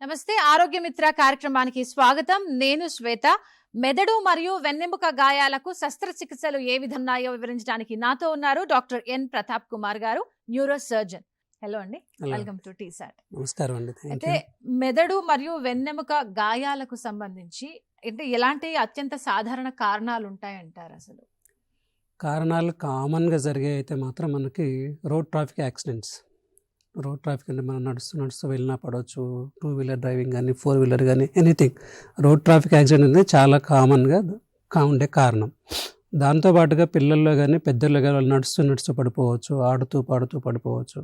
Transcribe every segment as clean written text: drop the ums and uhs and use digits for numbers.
నమస్తే ఆరోగ్య మిత్ర కార్యక్రమానికి స్వాగతం. నేను శ్వేత. మెదడు మరియు వెన్నెముక గాయాలకు శస్త్రచికిత్సలు ఏ విధంగా ఉన్నాయో వివరించడానికి నాతో ఉన్నారు డాక్టర్ ఎన్ ప్రతాప్ కుమార్ గారు, న్యూరో సర్జన్. హలో అండి, వెల్కమ్ టు టీసాట్. నమస్కారం అండి. అయితే మెదడు మరియు వెన్నెముక గాయాలకు సంబంధించి అంటే ఎలాంటి అత్యంత సాధారణ కారణాలు ఉంటాయంటారు? అసలు కారణాలు కామన్గా జరిగే అయితే మాత్రం మనకి road traffic accidents. Road traffic అంటే మనం నడుస్తూ వెళ్ళినా పడవచ్చు, 2 వీలర్ డ్రైవింగ్ కానీ 4 వీలర్ కానీ ఎనీథింగ్. రోడ్ ట్రాఫిక్ యాక్సిడెంట్ అనేది చాలా కామన్గా ఉండే కారణం. దాంతోపాటుగా పిల్లల్లో కానీ పెద్దల్లో కానీ వాళ్ళు నడుస్తూ పడిపోవచ్చు, ఆడుతూ పాడుతూ పడిపోవచ్చు.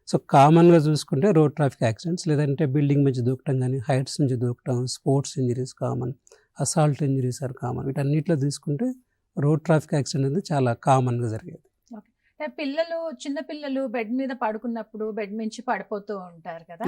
సో కామన్గా చూసుకుంటే రోడ్ ట్రాఫిక్ యాక్సిడెంట్స్, లేదంటే బిల్డింగ్ నుంచి దూకటం కానీ, హైట్స్ నుంచి దూకటం, sports injuries common, assault injuries are common. వీటన్నిటిలో తీసుకుంటే రోడ్ ట్రాఫిక్ యాక్సిడెంట్ అనేది చాలా కామన్గా జరిగేది. పిల్లలు, చిన్న పిల్లలు బెడ్ మీద పడుకున్నప్పుడు బెడ్ నుంచి పడిపోతూ ఉంటారు కదా,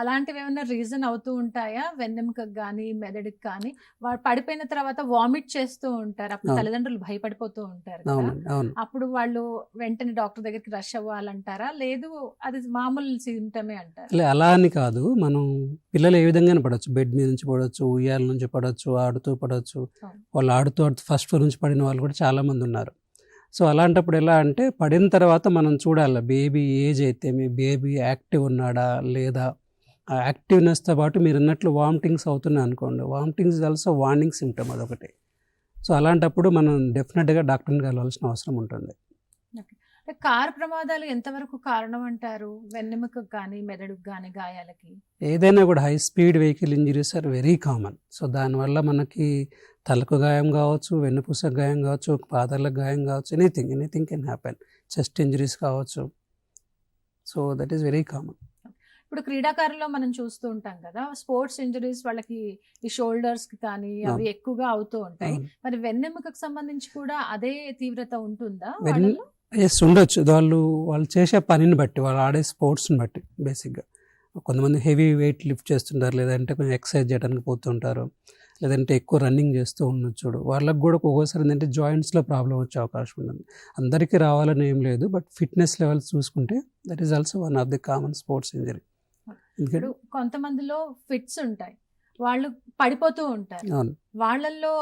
అలాంటివి ఏమైనా రీజన్ అవుతూ ఉంటాయా? వెన్నెముకకు కానీ మెదడుకి కానీ వాళ్ళు పడిపోయిన తర్వాత వామిట్ చేస్తూ ఉంటారు, అప్పుడు తల్లిదండ్రులు భయపడిపోతూ ఉంటారు కదా, అప్పుడు వాళ్ళు వెంటనే డాక్టర్ దగ్గరికి రష్ అవ్వాలంటారా, లేదు అది మామూలు సిమ్టమే అంటారా? అలా అని కాదు, మనం పిల్లలు ఏ విధంగానే పడవచ్చు, బెడ్ మీద నుంచి పడవచ్చు, ఉయ్యాల నుంచి పడవచ్చు, ఆడుతూ పడవచ్చు. వాళ్ళు ఆడుతూ ఫస్ట్ ఫ్లోర్ నుంచి పడిన వాళ్ళు కూడా చాలా మంది ఉన్నారు. సో అలాంటప్పుడు ఎలా అంటే పడిన తర్వాత మనం చూడాలి బేబీ ఏజ్ అయితే మీ బేబీ యాక్టివ్ ఉన్నాడా లేదా. ఆ యాక్టివ్నెస్తో పాటు మీరు అన్నట్లు వామిటింగ్స్ అవుతున్నాయి అనుకోండి, వామిటింగ్స్ ఆల్సో వార్నింగ్ సిమ్టమ్ అదొకటి. సో అలాంటప్పుడు మనం డెఫినెట్గా డాక్టర్ని కలవాల్సిన అవసరం ఉంటుంది. కారు ప్రమాదాలు ఎంతవరకు కారణం అంటారు వెన్నెముకకు కానీ మెదడుకు కానీ గాయాలకి? ఏదైనా కూడా high speed vehicle injuries are very common. So దానివల్ల మనకి తలకు గాయం కావచ్చు, వెన్నుపూసకు గాయం కావచ్చు, పాదాలకు గాయం కావచ్చు, anything can happen. Chest injuries కావచ్చు. So that is very common. ఇప్పుడు క్రీడాకారుల్లో మనం చూస్తూ ఉంటాం కదా, స్పోర్ట్స్ ఇంజరీస్ వాళ్ళకి ఈ షోల్డర్స్ కి కానీ అవి ఎక్కువగా అవుతూ ఉంటాయి. మరి వెన్నెముకకు సంబంధించి కూడా అదే తీవ్రత ఉంటుందా? ఎస్, ఉండొచ్చు. వాళ్ళు చేసే పనిని బట్టి, వాళ్ళు ఆడే స్పోర్ట్స్ని బట్టి. బేసిక్గా కొంతమంది హెవీ వెయిట్ లిఫ్ట్ చేస్తుంటారు, లేదంటే కొంచెం ఎక్సర్సైజ్ చేయడానికి పోతుంటారు, లేదంటే ఎక్కువ రన్నింగ్ చేస్తూ ఉండొచ్చు. వాళ్ళకి కూడా ఒక్కోసారి ఏంటంటే జాయింట్స్లో ప్రాబ్లం వచ్చే అవకాశం ఉంటుంది. అందరికీ రావాలని ఏం లేదు, బట్ ఫిట్నెస్ లెవెల్స్ చూసుకుంటే that is also one of the common sports injury. కొంతమందిలో ఫిట్స్ ఉంటాయి, వాళ్ళు పడిపోతూ ఉంటారు. వాళ్ళల్లో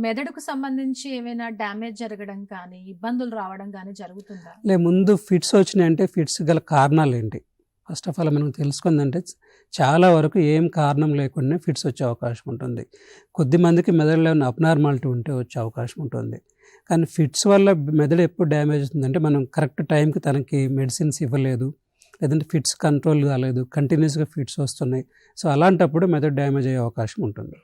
మెదడుకు సంబంధించి ఏమైనా డ్యామేజ్ జరగడం కానీ ఇబ్బందులు రావడం కానీ జరుగుతుందా? ముందు ఫిట్స్ వచ్చినాయంటే ఫిట్స్ గల కారణాలు ఏంటి ఫస్ట్ ఆఫ్ ఆల్ మనం తెలుసుకుందంటే చాలా వరకు ఏం కారణం లేకుండా ఫిట్స్ వచ్చే అవకాశం ఉంటుంది. కొద్దిమందికి మెదడులో ఏమైనా అబ్నార్మాలిటీ ఉంటే వచ్చే అవకాశం ఉంటుంది. కానీ ఫిట్స్ వల్ల మెదడు ఎప్పుడు డ్యామేజ్ అవుతుందంటే మనం కరెక్ట్ టైంకి తనకి మెడిసిన్స్ ఇవ్వలేదు, లేదంటే ఫిట్స్ కంట్రోల్ కాలేదు, కంటిన్యూస్గా ఫిట్స్ వస్తున్నాయి. సో అలాంటప్పుడు మెదడు డ్యామేజ్ అయ్యే అవకాశం ఉంటుంది.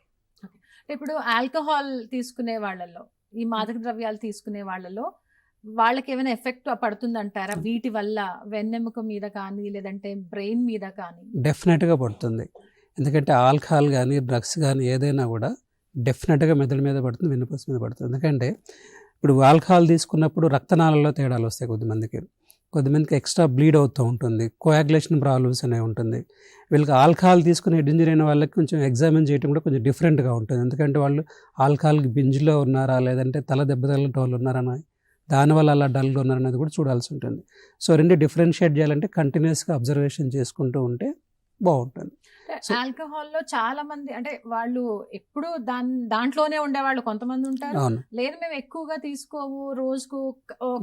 ఇప్పుడు ఆల్కహాల్ తీసుకునే వాళ్ళలో, ఈ మాదక ద్రవ్యాలు తీసుకునే వాళ్ళలో వాళ్ళకి ఏమైనా ఎఫెక్ట్ పడుతుందంటారా వీటి వల్ల వెన్నెముక మీద కానీ లేదంటే బ్రెయిన్ మీద కానీ? డెఫినెట్గా పడుతుంది. ఎందుకంటే ఆల్కహాల్ కానీ డ్రగ్స్ కానీ ఏదైనా కూడా డెఫినెట్గా మెదడు మీద పడుతుంది, వెన్నుపూస మీద పడుతుంది. ఎందుకంటే ఇప్పుడు ఆల్కహాల్ తీసుకున్నప్పుడు రక్తనాళాల్లో తేడాలు వస్తాయి, కొద్దిమందికి ఎక్స్ట్రా బ్లీడ్ అవుతూ ఉంటుంది, కోయాగులేషన్ ప్రాబ్లమ్స్ అనేవి ఉంటుంది. వీళ్ళకి ఆల్కహాల్ తీసుకుని హెడ్ ఇంజరీ అయిన వాళ్ళకి కొంచెం ఎగ్జామిన్ చేయడం కూడా కొంచెం డిఫరెంట్గా ఉంటుంది. ఎందుకంటే వాళ్ళు ఆల్కహాల్కి బింజ్లో ఉన్నారా, లేదంటే తల దెబ్బ తగిలిన వాళ్ళు ఉన్నారని, దానివల్ల అలా డల్గా ఉన్నారనేది కూడా చూడాల్సి ఉంటుంది. సో రెండు డిఫరెన్షియేట్ చేయాలంటే కంటిన్యూస్గా అబ్జర్వేషన్ చేసుకుంటూ ఉంటే బాగుంటుంది. ఆల్కహాల్లో చాలా మంది అంటే వాళ్ళు ఎప్పుడు దాంట్లోనే ఉండేవాళ్ళు కొంతమంది ఉంటారు, లేదు మేము ఎక్కువగా తీసుకోము, రోజుకు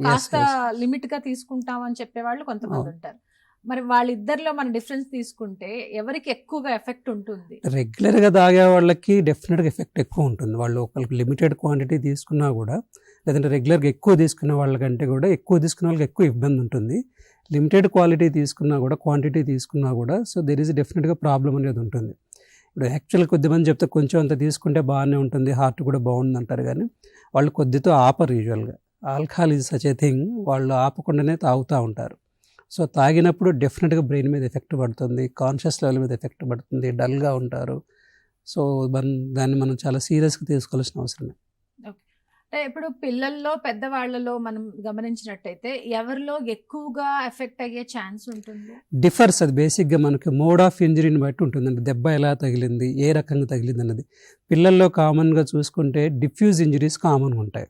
కాస్త లిమిట్ గా తీసుకుంటాం అని చెప్పేవాళ్ళు కొంతమంది ఉంటారు. మరి వాళ్ళిద్దరిలో మన డిఫరెన్స్ తీసుకుంటే ఎవరికి ఎక్కువగా ఎఫెక్ట్ ఉంటుంది? రెగ్యులర్గా తాగే వాళ్ళకి డెఫినెట్గా ఎఫెక్ట్ ఎక్కువ ఉంటుంది. వాళ్ళు ఒకరికి లిమిటెడ్ క్వాంటిటీ తీసుకున్నా కూడా, లేదంటే రెగ్యులర్గా ఎక్కువ తీసుకునే వాళ్ళకంటే కూడా ఎక్కువ తీసుకునే వాళ్ళకి ఎక్కువ ఇబ్బంది ఉంటుంది. లిమిటెడ్ క్వాంటిటీ తీసుకున్నా కూడా సో దెర్ ఈజ్ డెఫినెట్గా ప్రాబ్లం అనేది ఉంటుంది. ఇప్పుడు యాక్చువల్గా కొద్దిమంది చెప్తే కొంచెం అంత తీసుకుంటే బాగానే ఉంటుంది, హార్ట్ కూడా బాగుంది అంటారు, కానీ వాళ్ళు కొద్దితో ఆపరు. యూజువల్గా alcohol is such a thing, వాళ్ళు ఆపకుండానే తాగుతూ ఉంటారు. సో తాగినప్పుడు డెఫినెట్గా బ్రెయిన్ మీద ఎఫెక్ట్ పడుతుంది, కాన్షియస్ లెవెల్ మీద ఎఫెక్ట్ పడుతుంది, డల్గా ఉంటారు. సో దాన్ని మనం చాలా సీరియస్గా తీసుకోవాల్సిన అవసరమే. అంటే ఇప్పుడు పిల్లల్లో పెద్దవాళ్లలో మనం గమనించినట్టయితే ఎవరిలో ఎక్కువగా ఎఫెక్ట్ అయ్యే ఛాన్స్ ఉంటుంది? డిఫర్స్, అది బేసిక్గా మనకి మోడ్ ఆఫ్ ఇంజరీని బట్టి ఉంటుందండి. దెబ్బ ఎలా తగిలింది, ఏ రకంగా తగిలింది అన్నది. పిల్లల్లో కామన్గా చూసుకుంటే డిఫ్యూజ్ ఇంజరీస్ కామన్గా ఉంటాయి.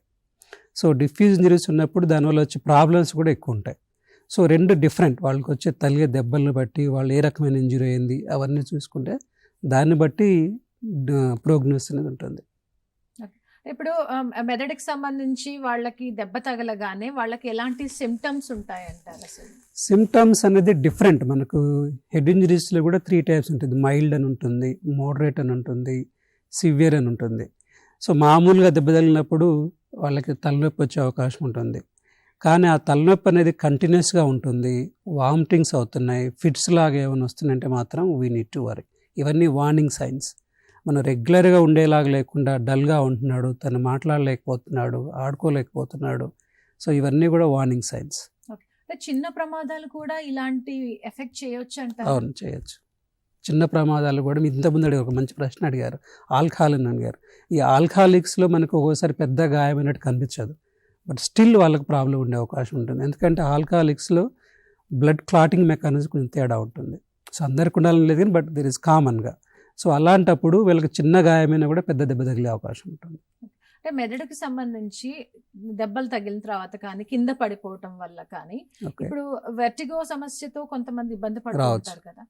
సో డిఫ్యూజ్ ఇంజరీస్ ఉన్నప్పుడు దానివల్ల వచ్చే ప్రాబ్లమ్స్ కూడా ఎక్కువ ఉంటాయి. సో రెండు డిఫరెంట్, వాళ్ళకి వచ్చే తగిలే దెబ్బలను బట్టి వాళ్ళు ఏ రకమైన ఇంజరీ అయింది అవన్నీ చూసుకుంటే దాన్ని బట్టి ప్రోగ్నోసిస్ అనేది ఉంటుంది. ఇప్పుడు మెదడుకి సంబంధించి వాళ్ళకి దెబ్బ తగలగానే వాళ్ళకి ఎలాంటి సిమ్టమ్స్ ఉంటాయంటారు? అసలు సిమ్టమ్స్ అనేది డిఫరెంట్. మనకు హెడ్ ఇంజరీస్లో కూడా 3 టైప్స్ ఉంటుంది. మైల్డ్ అని ఉంటుంది, మోడరేట్ అని ఉంటుంది, సివియర్ అని ఉంటుంది. సో మామూలుగా దెబ్బ తగిలినప్పుడు వాళ్ళకి తలనొప్పి వచ్చే అవకాశం ఉంటుంది. కానీ ఆ తలనొప్పి అనేది కంటిన్యూస్గా ఉంటుంది, వామిటింగ్స్ అవుతున్నాయి, ఫిట్స్ లాగా ఏమైనా వస్తున్నాయంటే మాత్రం వీ నీడ్ టు వరీ. ఇవన్నీ వార్నింగ్ సైన్స్. మనం రెగ్యులర్గా ఉండేలాగా లేకుండా డల్గా ఉంటున్నాడు, తను మాట్లాడలేకపోతున్నాడు, ఆడుకోలేకపోతున్నాడు, సో ఇవన్నీ కూడా వార్నింగ్ సైన్స్. చిన్న ప్రమాదాలు కూడా ఇలాంటి ఎఫెక్ట్ చేయొచ్చు అంటారు? అవును, చేయొచ్చు. చిన్న ప్రమాదాలు కూడా మీరు ఇంతకుముందు అడిగారు, ఒక మంచి ప్రశ్న అడిగారు, ఆల్కహాల్ అని అడిగారు. ఈ ఆల్కహాలిక్స్లో మనకు ఒక్కోసారి పెద్ద గాయమైనట్టు కనిపించదు, బట్ స్టిల్ వాళ్ళకి ప్రాబ్లం ఉండే అవకాశం ఉంటుంది. ఎందుకంటే ఆల్కహాలిక్స్లో బ్లడ్ క్లాటింగ్ మెకానిజం కొంచెం తేడా ఉంటుంది. సో అందరికి ఉండాలని లేదు కానీ బట్ దెర్ ఇస్ కామన్గా. సో అలాంటప్పుడు వీళ్ళకి చిన్న గాయమైనా కూడా పెద్ద దెబ్బ తగిలే అవకాశం ఉంటుంది. అంటే మెదడుకి సంబంధించి దెబ్బలు తగిలిన తర్వాత కానీ కింద పడిపోవటం వల్ల కానీ ఇప్పుడు వెర్టిగో సమస్యతో కొంతమంది ఇబ్బంది పడుతుంటారు కదా,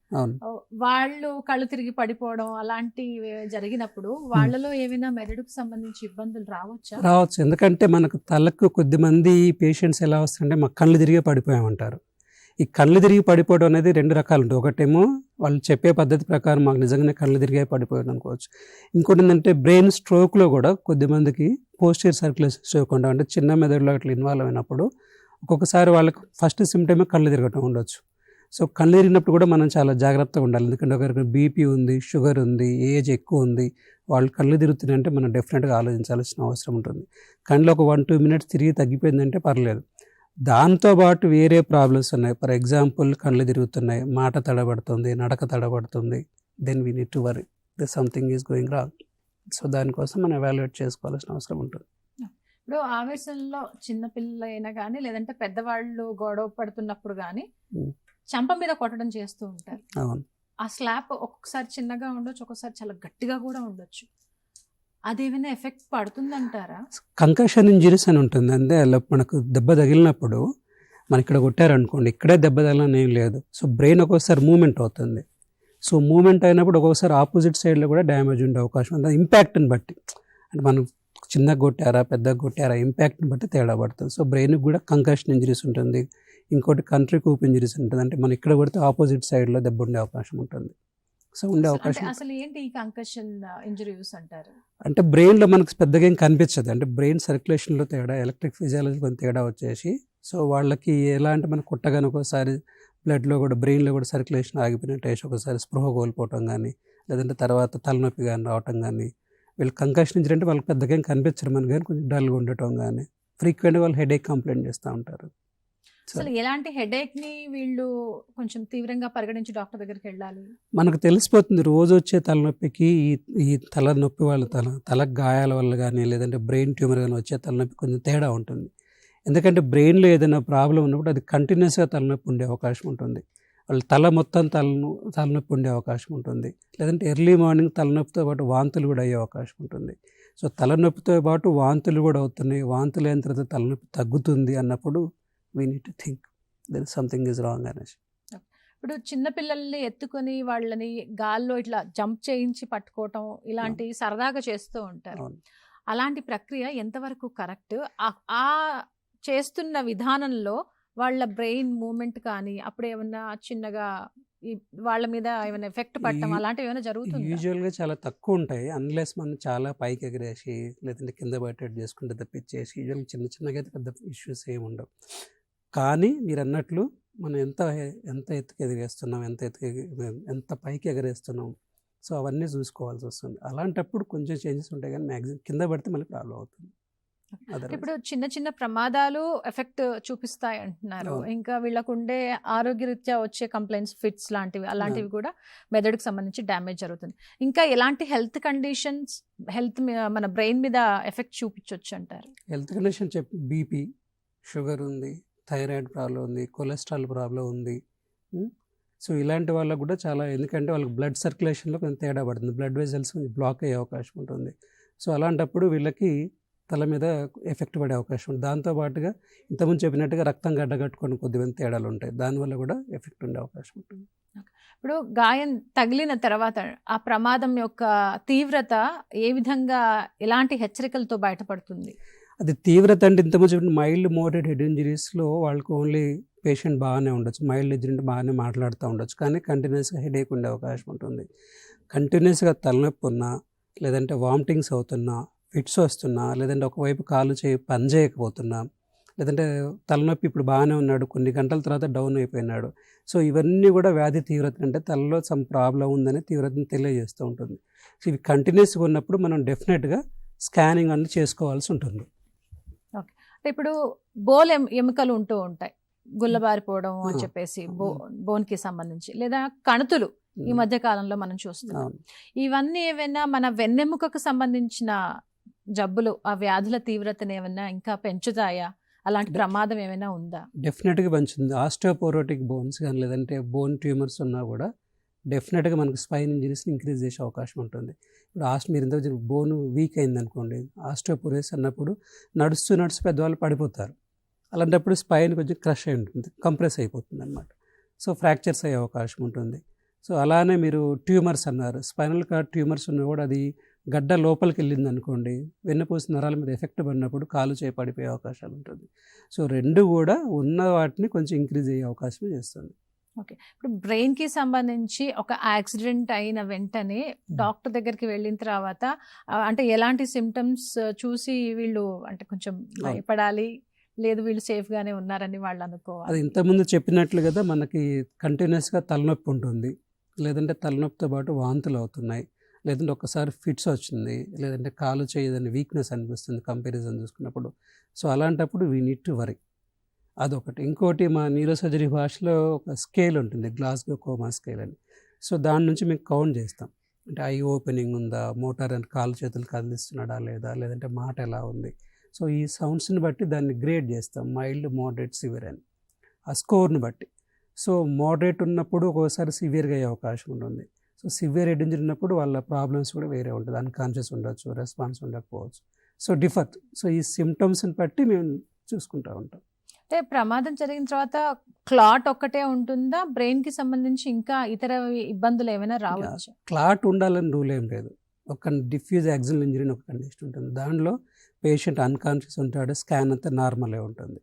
వాళ్ళు కళ్ళు తిరిగి పడిపోవడం అలాంటివి జరిగినప్పుడు వాళ్ళలో ఏమైనా మెదడుకు సంబంధించి ఇబ్బందులు రావచ్చు. ఎందుకంటే మనకు తలకు కొద్దిమంది పేషెంట్స్ ఎలా వస్తుంటే మాకు కళ్ళు తిరిగే పడిపోయామంటారు. ఈ కళ్ళు తిరిగి పడిపోవడం అనేది 2 రకాలు ఉంటుంది. ఒకటేమో వాళ్ళు చెప్పే పద్ధతి ప్రకారం మాకు నిజంగానే కళ్ళు తిరిగే పడిపోయాడు అనుకోవచ్చు. ఇంకోటి ఏంటంటే బ్రెయిన్ స్ట్రోక్లో కూడా కొద్దిమందికి పోస్టీరియర్ సర్క్యులేషన్ స్ట్రోక్ ఉంటాం, అంటే చిన్న మెదడులో అట్లా ఇన్వాల్వ్ అయినప్పుడు ఒక్కొక్కసారి వాళ్ళకి ఫస్ట్ సిమ్టమే కళ్ళు తిరగటం ఉండొచ్చు. సో కళ్ళు తిరిగినప్పుడు కూడా మనం చాలా జాగ్రత్తగా ఉండాలి. ఎందుకంటే ఒకరికి బీపీ ఉంది, షుగర్ ఉంది, ఏజ్ ఎక్కువ ఉంది, వాళ్ళు కళ్ళు తిరుగుతున్నాయంటే మనం డెఫినెట్గా ఆలోచించాల్సిన అవసరం ఉంటుంది. కళ్ళు ఒక 1-2 మినిట్స్ తిరిగి తగ్గిపోయిందంటే పర్లేదు. దాంతోపాటు వేరే ప్రాబ్లమ్స్ ఉన్నాయి. ఫర్ ఎగ్జాంపుల్ కళ్ళు తిరుగుతున్నాయి, మాట తడబడుతుంది, నడక తడబడుతుంది, then we need to worry this something is going wrong. So దానికోసం మనం ఎవాల్యుయేట్ చేసుకోవాల్సిన అవసరం ఉంటుంది. ఇప్పుడు ఆవేశంలో చిన్నపిల్ల అయినా కానీ లేదంటే పెద్దవాళ్ళు గొడవ పడుతున్నప్పుడు కానీ చెంప మీద కొట్టడం చేస్తూ ఉంటారు. అవును, ఆ స్లాప్ ఒక్కొక్కసారి చిన్నగా ఉండొచ్చు, ఒక్కొక్కసారి చాలా గట్టిగా కూడా ఉండొచ్చు. అదేమైనా ఎఫెక్ట్ పడుతుందంటారా? కంకషన్ ఇంజరీస్ అని ఉంటుంది. అంటే మనకు దెబ్బ తగిలినప్పుడు మన ఇక్కడ కొట్టారనుకోండి, ఇక్కడే దెబ్బ తగిలిన ఏం లేదు. సో బ్రెయిన్ ఒక్కోసారి మూమెంట్ అవుతుంది. సో మూమెంట్ అయినప్పుడు ఒక్కొక్కసారి ఆపోజిట్ సైడ్లో కూడా డ్యామేజ్ ఉండే అవకాశం ఉంది. ఇంపాక్ట్ని బట్టి, అంటే మనం చిన్నగా కొట్టారా పెద్దగా కొట్టారా ఇంపాక్ట్ని బట్టి తేడా పడుతుంది. సో బ్రెయిన్కి కూడా కంకషన్ ఇంజరీస్ ఉంటుంది. ఇంకోటి కంట్రీ కూప్ ఇంజరీస్ ఉంటుంది, అంటే మనం ఇక్కడ కొడితే ఆపోజిట్ సైడ్లో దెబ్బ ఉండే అవకాశం ఉంటుంది. సో ఉండే అవకాశం. అసలు ఏంటి ఈ కంకషన్ ఇంజరీస్ అంటారు? అంటే బ్రెయిన్లో మనకు పెద్దగా ఏం కనిపించదు, అంటే బ్రెయిన్ సర్క్యులేషన్లో తేడా, ఎలక్ట్రిక్ ఫిజియాలజీ కొంత తేడా వచ్చేసి సో వాళ్ళకి ఎలా అంటే మనం కొట్టగానే ఒకసారి బ్లడ్లో కూడా బ్రెయిన్లో కూడా సర్క్యులేషన్ ఆగిపోయినట్టు వేసి ఒకసారి స్పృహ కోల్పోవటం కానీ, లేదంటే తర్వాత తలనొప్పి కానీ రావటం కానీ, వీళ్ళు కంకషన్ ఇంజరీ అంటే వాళ్ళకి పెద్దగా ఏం కనిపించరు మనకు, కానీ కొంచెం డల్గా ఉండటం కానీ, ఫ్రీక్వెంట్గా వాళ్ళు హెడేక్ కంప్లైంట్ చేస్తూ ఉంటారు. అసలు ఎలాంటి హెడేక్ ని వీళ్ళు కొంచెం తీవ్రంగా పరిగణించి డాక్టర్ దగ్గరికి వెళ్ళాలి? మనకు తెలిసిపోతుంది రోజు వచ్చే తలనొప్పికి ఈ తలనొప్పి వాళ్ళ తల గాయాల వల్ల కానీ లేదంటే బ్రెయిన్ ట్యూమర్ కానీ వచ్చే తలనొప్పి కొంచెం తేడా ఉంటుంది. ఎందుకంటే బ్రెయిన్లో ఏదైనా ప్రాబ్లం ఉన్నప్పుడు అది కంటిన్యూస్గా తలనొప్పి ఉండే అవకాశం ఉంటుంది. వాళ్ళ తల మొత్తం తలనొప్పి ఉండే అవకాశం ఉంటుంది. లేదంటే ఎర్లీ మార్నింగ్ తలనొప్పితో పాటు వాంతులు కూడా అయ్యే అవకాశం ఉంటుంది. సో తలనొప్పితో పాటు వాంతులు కూడా అవుతున్నాయి, వాంతులు అయిన తర్వాత తలనొప్పి తగ్గుతుంది అన్నప్పుడు we need to think there is something is wrong అనేసి. ఇప్పుడు చిన్నపిల్లల్ని ఎత్తుకొని వాళ్ళని గాల్లో ఇట్లా జంప్ చేయించి పట్టుకోవటం ఇలాంటి సరదాగా చేస్తూ ఉంటారు. అలాంటి ప్రక్రియ ఎంతవరకు కరెక్ట్? ఆ చేస్తున్న విధానంలో వాళ్ళ బ్రెయిన్ మూమెంట్ కానీ అప్పుడు ఏమన్నా చిన్నగా వాళ్ళ మీద ఏమైనా ఎఫెక్ట్ పడటం అలాంటివి ఏమైనా జరుగుతుంది? యూజువల్గా చాలా తక్కువ ఉంటాయి, అన్లెస్ మనం చాలా పైకి ఎగరేసి లేదంటే కింద పట్టేట్టు చేసుకుంటే తప్పించేసి యూజువల్గా చిన్నగా అయితే పెద్ద ఇష్యూస్ ఏమి ఉండవు. కానీ మీరు అన్నట్లు మనం ఎంత ఎత్తుకు ఎదిగేస్తున్నాం, ఎంత పైకి ఎగరేస్తున్నాం, సో అవన్నీ చూసుకోవాల్సి వస్తుంది. అలాంటప్పుడు కొంచెం చేంజెస్ ఉంటాయి, కానీ మ్యాక్సిమం కింద పడితే మళ్ళీ ప్రాబ్లం అవుతుంది. ఇప్పుడు చిన్న చిన్న ప్రమాదాలు ఎఫెక్ట్ చూపిస్తాయి అంటున్నారు, ఇంకా వీళ్ళకు ఉండే ఆరోగ్యరీత్యా వచ్చే కంప్లైంట్స్, ఫిట్స్ లాంటివి అలాంటివి కూడా మెదడుకు సంబంధించి డ్యామేజ్ జరుగుతుంది. ఇంకా ఎలాంటి హెల్త్ కండిషన్స్ మన బ్రెయిన్ మీద ఎఫెక్ట్ చూపించవచ్చు అంటారు? హెల్త్ కండిషన్ బీపీ, షుగర్ ఉంది, థైరాయిడ్ ప్రాబ్లం ఉంది, కొలెస్ట్రాల్ ప్రాబ్లం ఉంది. సో ఇలాంటి వాళ్ళకు కూడా చాలా, ఎందుకంటే వాళ్ళకి బ్లడ్ సర్క్యులేషన్లో కొంచెం తేడా పడుతుంది, బ్లడ్ వెజల్స్ కొంచెం బ్లాక్ అయ్యే అవకాశం ఉంటుంది. సో అలాంటప్పుడు వీళ్ళకి తల మీద ఎఫెక్ట్ పడే అవకాశం ఉంది. దాంతోపాటుగా ఇంతకుముందు చెప్పినట్టుగా రక్తం గడ్డగట్టుకొని కొద్దిమంది తేడాలు ఉంటాయి, దానివల్ల కూడా ఎఫెక్ట్ ఉండే అవకాశం ఉంటుంది. ఇప్పుడు గాయం తగిలిన తర్వాత ఆ ప్రమాదం యొక్క తీవ్రత ఏ విధంగా, ఎలాంటి హెచ్చరికలతో బయటపడుతుంది? అది తీవ్రత అంటే ఇంతకుముందు చెప్పిన మైల్డ్ మోడరేట్ హెడ్ ఇంజరీస్లో వాళ్ళకి ఓన్లీ పేషెంట్ బాగానే ఉండొచ్చు, మైల్డ్ ఇంజరీ బాగానే మాట్లాడుతూ ఉండొచ్చు, కానీ కంటిన్యూస్గా హెడేక్ ఉండే అవకాశం ఉంటుంది. కంటిన్యూస్గా తలనొప్పి ఉన్నా, లేదంటే వామిటింగ్స్ అవుతున్నా, ఫిట్స్ వస్తున్నా, లేదంటే ఒకవైపు కాలు చేయి పని చేయకపోతున్నా, లేదంటే తలనొప్పి ఇప్పుడు బాగానే ఉన్నాడు, కొన్ని గంటల తర్వాత డౌన్ అయిపోయినాడు. సో ఇవన్నీ కూడా వ్యాధి తీవ్రత అంటే తలలో సమ్ ప్రాబ్లం ఉందని తీవ్రతను తెలియజేస్తూ ఉంటుంది. సో ఇవి కంటిన్యూస్గా ఉన్నప్పుడు మనం డెఫినెట్గా స్కానింగ్ అన్ని చేసుకోవాల్సి ఉంటుంది. ఓకే, అంటే ఇప్పుడు ఎముకలు ఉంటూ ఉంటాయి, గుల్లబారిపోవడం అని చెప్పేసి బోన్కి సంబంధించి, లేదా కణుతులు ఈ మధ్య కాలంలో మనం చూస్తున్నాం. ఇవన్నీ ఏమైనా మన వెన్నెముకకు సంబంధించిన జబ్బులు, ఆ వ్యాధుల తీవ్రతను ఏమైనా ఇంకా పెంచుతాయా? అలాంటి ప్రమాదం ఏమైనా ఉందా? డెఫినెట్గా పెంచుతుంది. ఆస్టియోపోరోటిక్ బోన్స్ కానీ లేదంటే బోన్ ట్యూమర్స్ ఉన్నా కూడా డెఫినెట్గా మనకు స్పైన్ ఇంజరీస్ని ఇంక్రీజ్ చేసే అవకాశం ఉంటుంది. ఇప్పుడు మీరు ఇంత బోన్ వీక్ అయింది అనుకోండి, ఆస్టియోపోరోసిస్ అన్నప్పుడు నడుస్తూ పెద్దవాళ్ళు పడిపోతారు. అలాంటప్పుడు స్పైన్ కొంచెం క్రష్ అయి ఉంటుంది, కంప్రెస్ అయిపోతుంది అనమాట. సో ఫ్రాక్చర్స్ అయ్యే అవకాశం ఉంటుంది. సో అలానే మీరు ట్యూమర్స్ అన్నారు, స్పైనల్ కార్డ్ ట్యూమర్స్ ఉన్నా కూడా అది గడ్డ లోపలికి వెళ్ళింది అనుకోండి, వెన్నుపూస నరాల మీద ఎఫెక్ట్ పడినప్పుడు కాలు చేయి పడిపోయే అవకాశాలు ఉంటుంది. సో రెండు కూడా ఉన్న వాటిని కొంచెం ఇంక్రీజ్ అయ్యే అవకాశం చేస్తుంది. ఓకే, ఇప్పుడు బ్రెయిన్కి సంబంధించి ఒక యాక్సిడెంట్ అయిన వెంటనే డాక్టర్ దగ్గరికి వెళ్ళిన తర్వాత అంటే ఎలాంటి సిమ్టమ్స్ చూసి వీళ్ళు అంటే కొంచెం భయపడాలి, లేదు వీళ్ళు సేఫ్గానే ఉన్నారని వాళ్ళు అనుకోవాలి? అది ఇంతకుముందు చెప్పినట్లు కదా, మనకి కంటిన్యూస్గా తలనొప్పి ఉంటుంది, లేదంటే తలనొప్పితో పాటు వాంతులు అవుతున్నాయి, లేదంటే ఒక్కసారి ఫిట్స్ వచ్చింది, లేదంటే కాలు చేయదని వీక్నెస్ అనిపిస్తుంది కంపారిజన్ చూసుకున్నప్పుడు. సో అలాంటప్పుడు వీ నీడ్ టు వరీ. అదొకటి. ఇంకోటి మా న్యూరోసర్జరీ భాషలో ఒక స్కేల్ ఉంటుంది, గ్లాస్గో కోమా స్కేల్ అని. సో దాని నుంచి మేము కౌంట్ చేస్తాం, అంటే ఐ ఓపెనింగ్ ఉందా, మోటార్ అని కాలు చేతులు కదిలిస్తున్నాడా లేదా, లేదంటే మాట ఎలా ఉంది. సో ఈ సౌండ్స్ని బట్టి దాన్ని గ్రేడ్ చేస్తాం, మైల్డ్, మోడరేట్, సివియర్ అని, ఆ స్కోర్ని బట్టి. సో మోడరేట్ ఉన్నప్పుడు ఒక్కోసారి సివియర్గా అయ్యే అవకాశం ఉంటుంది. సో సివియర్ హెడ్ ఇంజరీ ఉన్నప్పుడు వాళ్ళ ప్రాబ్లమ్స్ కూడా వేరే ఉంటుంది, అన్కాన్షియస్ ఉండొచ్చు, రెస్పాన్స్ ఉండకపోవచ్చు. So differ. సో ఈ సిమ్టమ్స్ని బట్టి మేము చూసుకుంటూ ఉంటాం. అంటే ప్రమాదం జరిగిన తర్వాత క్లాట్ ఒక్కటే ఉంటుందా, బ్రెయిన్కి సంబంధించి ఇంకా ఇతర ఇబ్బందులు ఏమైనా రావచ్చు? క్లాట్ ఉండాలని రూల్ ఏం లేదు. ఒక డిఫ్యూజ్ యాక్సిల్ ఇంజరీ ఒక కండిషన్ ఉంటుంది, దానిలో పేషెంట్ అన్కాన్షియస్ ఉంటాడు, స్కాన్ అంతా నార్మలే ఉంటుంది.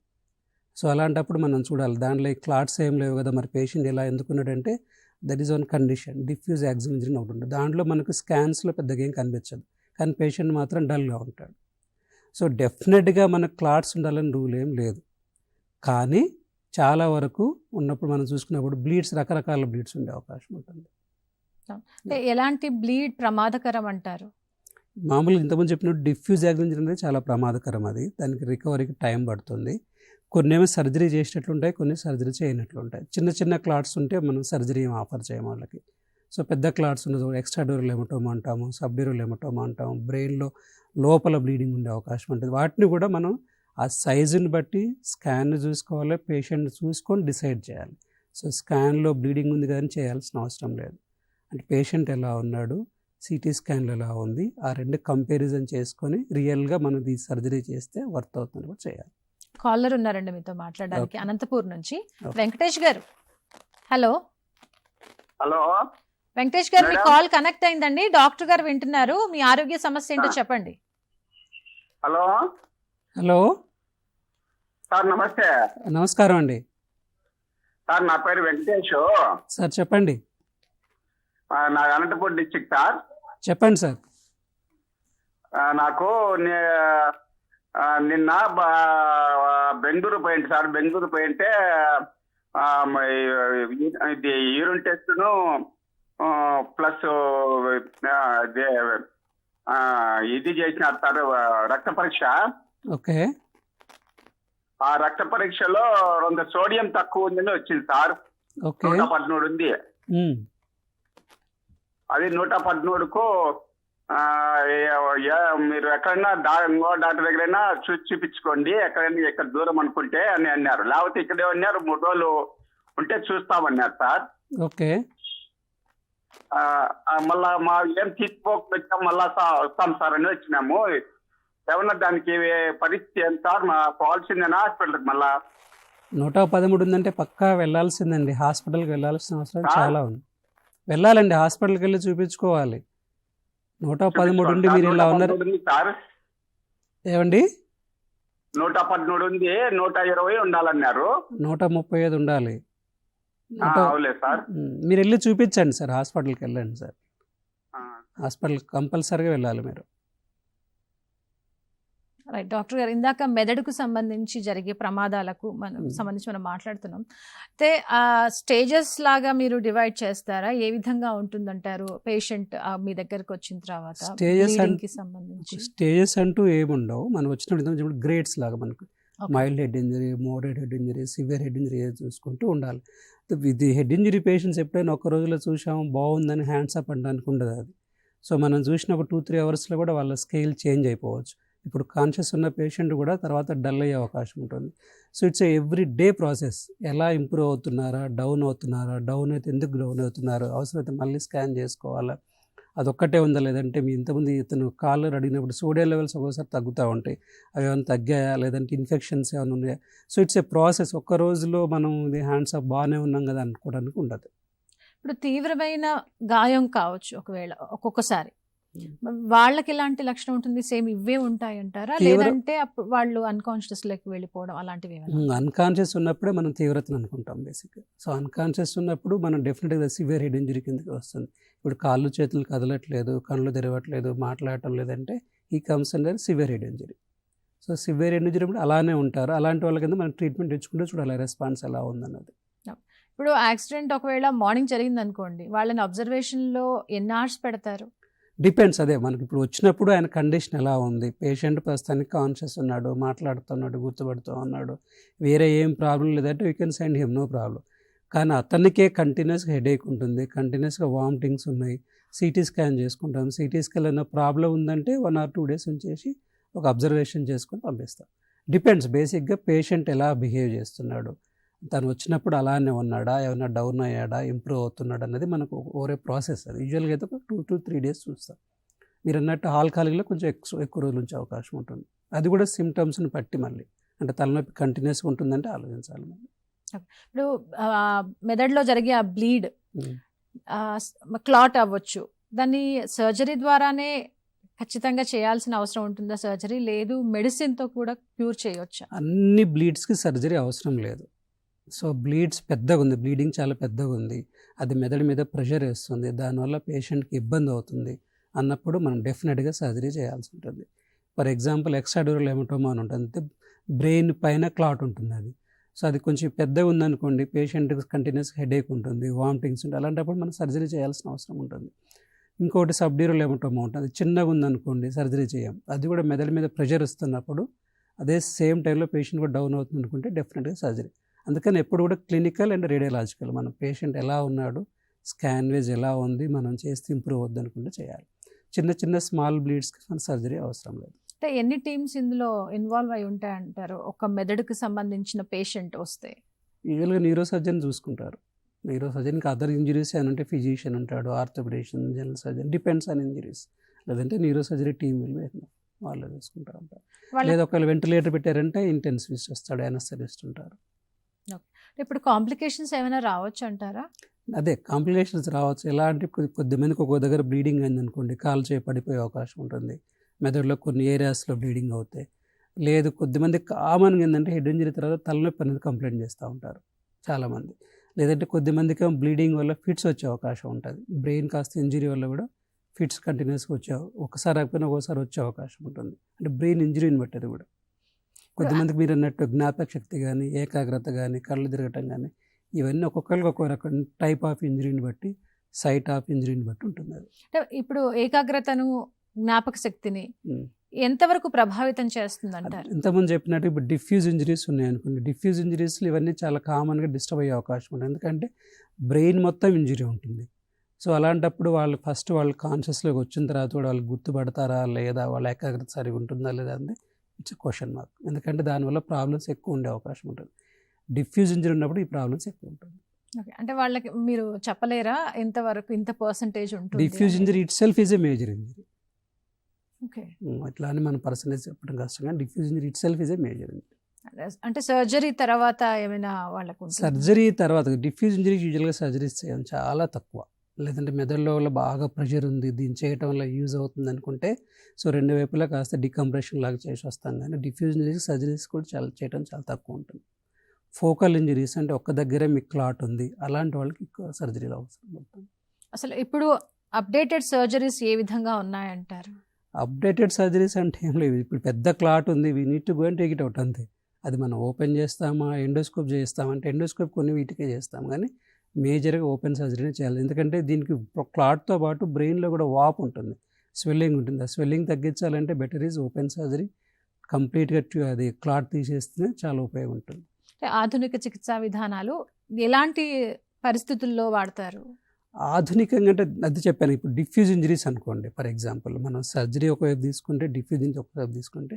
సో అలాంటప్పుడు మనం చూడాలి, దాంట్లో ఈ క్లాట్స్ ఏం లేవు కదా, మరి పేషెంట్ ఎలా ఎందుకున్నాడంటే that is one condition, diffuse axonal injury ఒకటి ఉంటుంది. దాంట్లో మనకు స్కాన్స్లో పెద్దగా ఏం కనిపించదు, కానీ పేషెంట్ మాత్రం డల్గా ఉంటాడు. సో డెఫినెట్గా మనకు క్లాట్స్ ఉండాలని రూల్ ఏం లేదు, కానీ చాలా వరకు ఉన్నప్పుడు మనం చూసుకున్నప్పుడు బ్లీడ్స్, రకరకాల బ్లీడ్స్ ఉండే అవకాశం ఉంటుంది. అంటే ఎలాంటి బ్లీడ్ ప్రమాదకరం అంటారు? మామూలుగా ఇంతకుముందు చెప్పినట్టు డిఫ్యూజ్ యాక్సిల్ ఇంజరీ అనేది చాలా ప్రమాదకరం, అది దానికి రికవరీకి టైం పడుతుంది. కొన్ని ఏమో సర్జరీ చేసినట్లు ఉంటాయి, కొన్ని సర్జరీ చేయనట్లు ఉంటాయి. చిన్న చిన్న క్లాట్స్ ఉంటే మనం సర్జరీ ఏం ఆఫర్ చేయము వాళ్ళకి. సో పెద్ద క్లాట్స్ ఉన్నది ఎక్స్ట్రాడ్యూరల్ హెమటోమా అంటాము, సబ్డ్యూరల్ హెమటోమా అంటాము, బ్రెయిన్లో లోపల బ్లీడింగ్ ఉండే అవకాశం ఉంటుంది. వాటిని కూడా మనం ఆ సైజుని బట్టి స్కాన్ చూసుకోవాలి, పేషెంట్ చూసుకొని డిసైడ్ చేయాలి. సో స్కాన్లో బ్లీడింగ్ ఉంది కానీ చేయాల్సిన అవసరం లేదు, అంటే పేషెంట్ ఎలా ఉన్నాడు, సిటీ స్కాన్లో ఎలా ఉంది, ఆ రెండు కంపారిజన్ చేసుకొని రియల్గా మనం ఈ సర్జరీ చేస్తే వర్త్ అవుతుంది కూడా చేయాలి. కాలర్ ఉన్నారండి మీతో మాట్లాడడానికి, అనంతపూర్ నుంచి వెంకటేష్ గారు. హలో. హలో వెంకటేష్ గారు, మీ కాల్ కనెక్ట్ అయిందండి, డాక్టర్ గారు వింటున్నారు, మీ ఆరోగ్య సమస్య ఏంటో చెప్పండి. హలో. హలో సార్ నమస్తే. నమస్కారం అండి సార్, నా పేరు వెంకటేష్ సార్. చెప్పండి. నా అనంతపూర్ డిస్ట్రిక్ట్ సార్. చెప్పండి సార్. నాకు నిన్న బెంగళూరు పోయింది సార్. బెంగళూరు పోయింటే ఇది యూరిన్ టెస్ట్ను ప్లస్ ఇది చేసినారు సార్, రక్త పరీక్ష. ఓకే. ఆ రక్త పరీక్షలో కొంత సోడియం తక్కువ ఉందని వచ్చింది సార్. 113 ఉంది. అది 113కు మీరు ఎక్కడైనా ఇంకో డాక్టర్ దగ్గరైనా చూపించుకోండి, ఎక్కడ దూరం అనుకుంటే అని అన్నారు. లేకపోతే ఇక్కడే ఉన్నారు, 3 రోజులు ఉంటే చూస్తామన్నారు సార్. ఓకే. మళ్ళా మా ఏం తీసుకోకపోతే మళ్ళా వస్తాం సార్ అని వచ్చినాము. ఏమన్నా దానికి పరిస్థితి ఎంత సార్? మా పోవాల్సిందేనా హాస్పిటల్కి మళ్ళా? 113 ఉందంటే పక్కా వెళ్ళాల్సిందండి. హాస్పిటల్కి వెళ్ళాల్సిన అవసరం చాలా ఉంది. వెళ్ళాలండి, హాస్పిటల్కి వెళ్ళి చూపించుకోవాలి. 113 ఉండి మీరు ఇలా ఉన్నారు సార్. ఏమండి? 113 ఉంది, 120 ఉండాలన్నారు. 135 ఉండాలి. అవులేదు సార్. మీరు వెళ్ళి చూపించండి సార్, హాస్పిటల్కి వెళ్ళండి సార్. హాస్పిటల్ కంపల్సరీగా వెళ్ళాలి మీరు. రైట్ డాక్టర్ గారు, ఇందాక మెదడుకు సంబంధించి జరిగే ప్రమాదాలకు మనం మాట్లాడుతున్నాం. అయితే ఆ స్టేజెస్ లాగా మీరు డివైడ్ చేస్తారా? ఏ విధంగా ఉంటుందంటారు పేషెంట్ మీ దగ్గరకు వచ్చిన తర్వాత? స్టేజెస్ అంటూ ఏముండవు. మనం వచ్చినప్పుడు గ్రేడ్స్ లాగా మనకు mild head injury, moderate head injury, severe head injury చూసుకుంటూ ఉండాలి. ఇది హెడ్ ఇంజరీ పేషెంట్స్ ఎప్పుడైనా ఒక రోజులో చూసాము బాగుందని హ్యాండ్స్ అప్ అనడానికి ఉండదు అది. సో మనం చూసిన ఒక 2-3 అవర్స్లో కూడా వాళ్ళ స్కేల్ చేంజ్ అయిపోవచ్చు. ఇప్పుడు కాన్షియస్ ఉన్న పేషెంట్ కూడా తర్వాత డల్ అయ్యే అవకాశం ఉంటుంది. So it's every day process. ఎలా ఇంప్రూవ్ అవుతున్నారా, డౌన్ అవుతున్నారా, డౌన్ అయితే ఎందుకు డౌన్ అవుతున్నారు, అవసరమైతే మళ్ళీ స్కాన్ చేసుకోవాలా, అదొక్కటే ఉందా, లేదంటే మీ ఇంతకుముందు ఇతను కాలర్ అడిగినప్పుడు సోడియం లెవెల్స్ ఒక్కోసారి తగ్గుతూ ఉంటాయి, అవి ఏమైనా తగ్గాయా, లేదంటే ఇన్ఫెక్షన్స్ ఏమైనా ఉన్నాయా. So it's process. ఒక్క రోజులో మనం ఇది హ్యాండ్స్ అప్ బాగానే ఉన్నాం కదా అనుకోవడానికి ఉండదు. ఇప్పుడు తీవ్రమైన గాయం కావచ్చు ఒకవేళ ఒక్కొక్కసారి, వాళ్ళకి ఎలాంటి లక్షణం ఉంటుంది? సేమ్ ఇవే ఉంటాయి అంటారా, లేదంటే వాళ్ళు అన్కాన్షియస్ లెక్క వెళ్ళిపోవడం అలాంటివి? అన్కాన్షియస్ ఉన్నప్పుడే మనం తీవ్రతను అనుకుంటాం బేసిక్గా. సో అన్కాన్షియస్ ఉన్నప్పుడు మనం డెఫినెట్గా సివియర్ హెడ్ ఇంజరీ కిందకి వస్తుంది. ఇప్పుడు కాళ్ళు చేతులు కదలట్లేదు, కళ్ళు తెరవట్లేదు, మాట్లాడటం లేదంటే he comes under severe head injury. So severe head injury కూడా అలానే ఉంటారు. అలాంటి వాళ్ళ కింద మనం ట్రీట్మెంట్ ఇచ్చుకుంటే చూడాలి రెస్పాన్స్ ఎలా ఉందన్నది. ఇప్పుడు యాక్సిడెంట్ ఒకవేళ మార్నింగ్ జరిగింది అనుకోండి, వాళ్ళని అబ్జర్వేషన్లో ఎన్ని అవర్స్ పెడతారు? డిపెండ్స్. అదే మనకి ఇప్పుడు వచ్చినప్పుడు ఆయన కండిషన్ ఎలా ఉంది, పేషెంట్ ప్రస్తుతానికి కాన్షియస్ ఉన్నాడు, మాట్లాడుతున్నాడు, గుర్తుపడుతూ ఉన్నాడు, వేరే ఏం ప్రాబ్లం లేదంటే we can send him, no problem. కానీ అతనికే కంటిన్యూస్గా హెడేక్ ఉంటుంది, కంటిన్యూస్గా వామిటింగ్స్ ఉన్నాయి, సిటీ స్కాన్ చేసుకుంటాం. సిటీ స్కాన్ ఏమైనా ప్రాబ్లం ఉందంటే 1 or 2 days ఉంచేసి ఒక అబ్జర్వేషన్ చేసుకొని పంపిస్తాం. డిపెండ్స్ బేసిక్గా పేషెంట్ ఎలా బిహేవ్ చేస్తున్నాడు, తను వచ్చినప్పుడు అలానే ఉన్నాడా, ఏమైనా డౌన్ అయ్యాడా, ఇంప్రూవ్ అవుతున్నాడు అన్నది మనకు ఓరే ప్రాసెస్. అది యూజువల్గా అయితే ఒక 2 to 3 days చూస్తాం. మీరు అన్నట్టు ఆల్కహాలిక్లో కొంచెం ఎక్కువ రోజులు ఉంచే అవకాశం ఉంటుంది. అది కూడా సిమ్టమ్స్ని బట్టి మళ్ళీ, అంటే తలనొప్పి కంటిన్యూస్గా ఉంటుందంటే ఆలోచించాలి మళ్ళీ. ఇప్పుడు మెదడులో జరిగే ఆ బ్లీడ్ క్లాట్ అవ్వచ్చు, దాన్ని సర్జరీ ద్వారానే ఖచ్చితంగా చేయాల్సిన అవసరం ఉంటుందా? సర్జరీ లేదు, మెడిసిన్తో కూడా క్యూర్ చేయొచ్చా? అన్ని బ్లీడ్స్కి సర్జరీ అవసరం లేదు. సో బ్లీడ్స్ పెద్దగా ఉంది, బ్లీడింగ్ చాలా పెద్దగా ఉంది, అది మెదడు మీద ప్రెషర్ వేస్తుంది, దానివల్ల పేషెంట్కి ఇబ్బంది అవుతుంది అన్నప్పుడు మనం డెఫినెట్గా సర్జరీ చేయాల్సి ఉంటుంది. ఫర్ ఎగ్జాంపుల్ ఎక్స్ట్రాడ్యూరల్ హెమటోమా అని ఉంటుంది, బ్రెయిన్ పైన క్లాట్ ఉంటుంది అది. సో అది కొంచెం పెద్దగా ఉందనుకోండి, పేషెంట్కి కంటిన్యూస్ హెడేక్ ఉంటుంది, వామిటింగ్స్ ఉంటుంది, అలాంటప్పుడు మనం సర్జరీ చేయాల్సిన అవసరం ఉంటుంది. ఇంకోటి సబ్డ్యూరల్ హెమటోమా ఉంటుంది, చిన్నగా ఉందనుకోండి సర్జరీ చేయం. అది కూడా మెదడు మీద ప్రెషర్ వస్తున్నప్పుడు అదే సేమ్ టైంలో పేషెంట్ కూడా డౌన్ అవుతుంది అనుకుంటే డెఫినెట్గా సర్జరీ. అందుకని ఎప్పుడు కూడా క్లినికల్ అండ్ రేడియోలాజికల్, మనం పేషెంట్ ఎలా ఉన్నాడు, స్కాన్ వేజ్ ఎలా ఉంది, మనం చేస్తే ఇంప్రూవ్ అవుద్ది అనుకుంటే చేయాలి. చిన్న స్మాల్ బ్లీడ్స్కి మన సర్జరీ అవసరం లేదు. అంటే ఎన్ని టీమ్స్ ఇందులో ఇన్వాల్వ్ అయి ఉంటాయంటారు ఒక మెదడుకు సంబంధించిన పేషెంట్ వస్తే? యూజువల్గా న్యూరో సర్జన్ చూసుకుంటారు. న్యూరో సర్జన్కి అదర్ ఇంజరీస్ అని ఉంటే ఫిజిషియన్ ఉంటాడు, orthopaedician, general surgeon, depends on injuries. లేదంటే న్యూరో సర్జరీ టీమ్ వాళ్ళే చూసుకుంటూ ఉంటారు. లేదా ఒకవేళ వెంటిలేటర్ పెట్టారంటే ఇంటెన్సివిస్ట్ వస్తాడు, అనస్థెటిస్ట్ ఉంటారు. ఇప్పుడు కాంప్లికేషన్స్ ఏమైనా రావచ్చు అంటారా? అదే కాంప్లికేషన్స్ రావచ్చు. ఎలా అంటే కొద్దిమందికి ఒక దగ్గర బ్లీడింగ్ అయింది అనుకోండి, కాలు చేయి పడిపోయే అవకాశం ఉంటుంది, మెదడులో కొన్ని ఏరియాస్లో బ్లీడింగ్ అవుతాయి. లేదు కొద్దిమంది కామన్గా ఏంటంటే హెడ్ ఇంజరీ తర్వాత తలనొప్పి అనేది కంప్లైంట్ చేస్తూ ఉంటారు చాలామంది. లేదంటే కొద్దిమందికి బ్లీడింగ్ వల్ల ఫిట్స్ వచ్చే అవకాశం ఉంటుంది, బ్రెయిన్ కాస్త ఇంజరీ వల్ల కూడా ఫిట్స్ కంటిన్యూస్గా ఒకసారి అయిపోయినా ఒకసారి వచ్చే అవకాశం ఉంటుంది. అంటే బ్రెయిన్ ఇంజరీని బట్టి అది కూడా. కొద్దిమందికి మీరు అన్నట్టు జ్ఞాపక శక్తి కానీ, ఏకాగ్రత కానీ, కళ్ళు తిరగటం కానీ, ఇవన్నీ ఒక్కొక్కరికి ఒక్కొక్క రకం టైప్ ఆఫ్ ఇంజరీని బట్టి, సైట్ ఆఫ్ ఇంజరీని బట్టి ఉంటుంది అది. ఇప్పుడు ఏకాగ్రతను, జ్ఞాపక శక్తిని ఎంతవరకు ప్రభావితం చేస్తుంది అంటారు? ఇంతకుముందు చెప్పినట్టు ఇప్పుడు డిఫ్యూజ్ ఇంజరీస్ ఉన్నాయనుకోండి, డిఫ్యూజ్ ఇంజరీస్లో ఇవన్నీ చాలా కామన్గా డిస్టర్బ్ అయ్యే అవకాశం ఉంటుంది. ఎందుకంటే బ్రెయిన్ మొత్తం ఇంజరీ ఉంటుంది. సో అలాంటప్పుడు వాళ్ళు ఫస్ట్ వాళ్ళు కాన్షియస్లోకి వచ్చిన తర్వాత కూడా వాళ్ళు గుర్తుపడతారా లేదా, వాళ్ళ ఏకాగ్రత సరిగా ఉంటుందా లేదా అంటే ఇట్స్ క్వశ్చన్ మార్క్. ఎందుకంటే దానివల్ల ప్రాబ్లమ్స్ ఎక్కువ ఉండే అవకాశం ఉంటుంది. డిఫ్యూజ్ ఇంజరీ ఉన్నప్పుడు ఈ ప్రాబ్లమ్స్ ఎక్కువ ఉంటుంది. అంటే వాళ్ళకి మీరు చెప్పలేరా ఎంతవరకు ఇంత పర్సంటేజ్ ఉంటుంది? Diffuse injury itself is a major injury. Okay. ఇట్లా అని మన పర్సంటేజ్ చెప్పడం కష్టం, కానీ diffuse injury itself is a major injury. అంటే సర్జరీ తర్వాత ఏమైనా వాళ్ళకు ఉంటుందా? సర్జరీ తర్వాత డిఫ్యూజ్ ఇంజరీ యూజువల్గా సర్జరీస్ చేయడం చాలా తక్కువ. లేదంటే మెదడులో వల్ల బాగా ప్రెషర్ ఉంది, దీన్ని చేయటం వల్ల యూజ్ అవుతుంది అనుకుంటే సో 2 వైపులా కాస్త డికంప్రెషన్ లాగా చేసి వస్తాం, కానీ డిఫ్యూజ్ ఇంజరీస్ సర్జరీస్ కూడా చేయడం చాలా తక్కువ ఉంటుంది. ఫోకల్ ఇంజరీస్ అంటే ఒక్క దగ్గరే మీకు క్లాట్ ఉంది, అలాంటి వాళ్ళకి ఎక్కువ సర్జరీలు అవసరం పడుతుంది. అసలు ఇప్పుడు అప్డేటెడ్ సర్జరీస్ ఏ విధంగా ఉన్నాయంటారు? అప్డేటెడ్ సర్జరీస్ అంటే ఏం లేవు. ఇప్పుడు పెద్ద క్లాట్ ఉంది, we need to go and take it out అంతే. అది మనం ఓపెన్ చేస్తామా, ఎండోస్కోప్ చేస్తామంటే ఎండోస్కోప్ కొన్ని వీటికే చేస్తాం, కానీ మేజర్గా ఓపెన్ సర్జరీనే చేయాలి. ఎందుకంటే దీనికి క్లాట్తో పాటు బ్రెయిన్లో కూడా వాపు ఉంటుంది, స్వెల్లింగ్ ఉంటుంది. ఆ స్వెల్లింగ్ తగ్గించాలంటే బెటర్ ఈజ్ ఓపెన్ సర్జరీ. కంప్లీట్గా అది క్లాట్ తీసేస్తేనే చాలా ఉపయోగం ఉంటుంది. ఆధునిక చికిత్సా విధానాలు ఎలాంటి పరిస్థితుల్లో వాడతారు? ఆధునికంగా అంటే అది చెప్పాను, ఇప్పుడు డిఫ్యూజ్ ఇంజరీస్ అనుకోండి ఫర్ ఎగ్జాంపుల్, మనం సర్జరీ ఒకవైపు తీసుకుంటే డిఫ్యూజ్ ఇంజరీ ఒకవైపు తీసుకుంటే,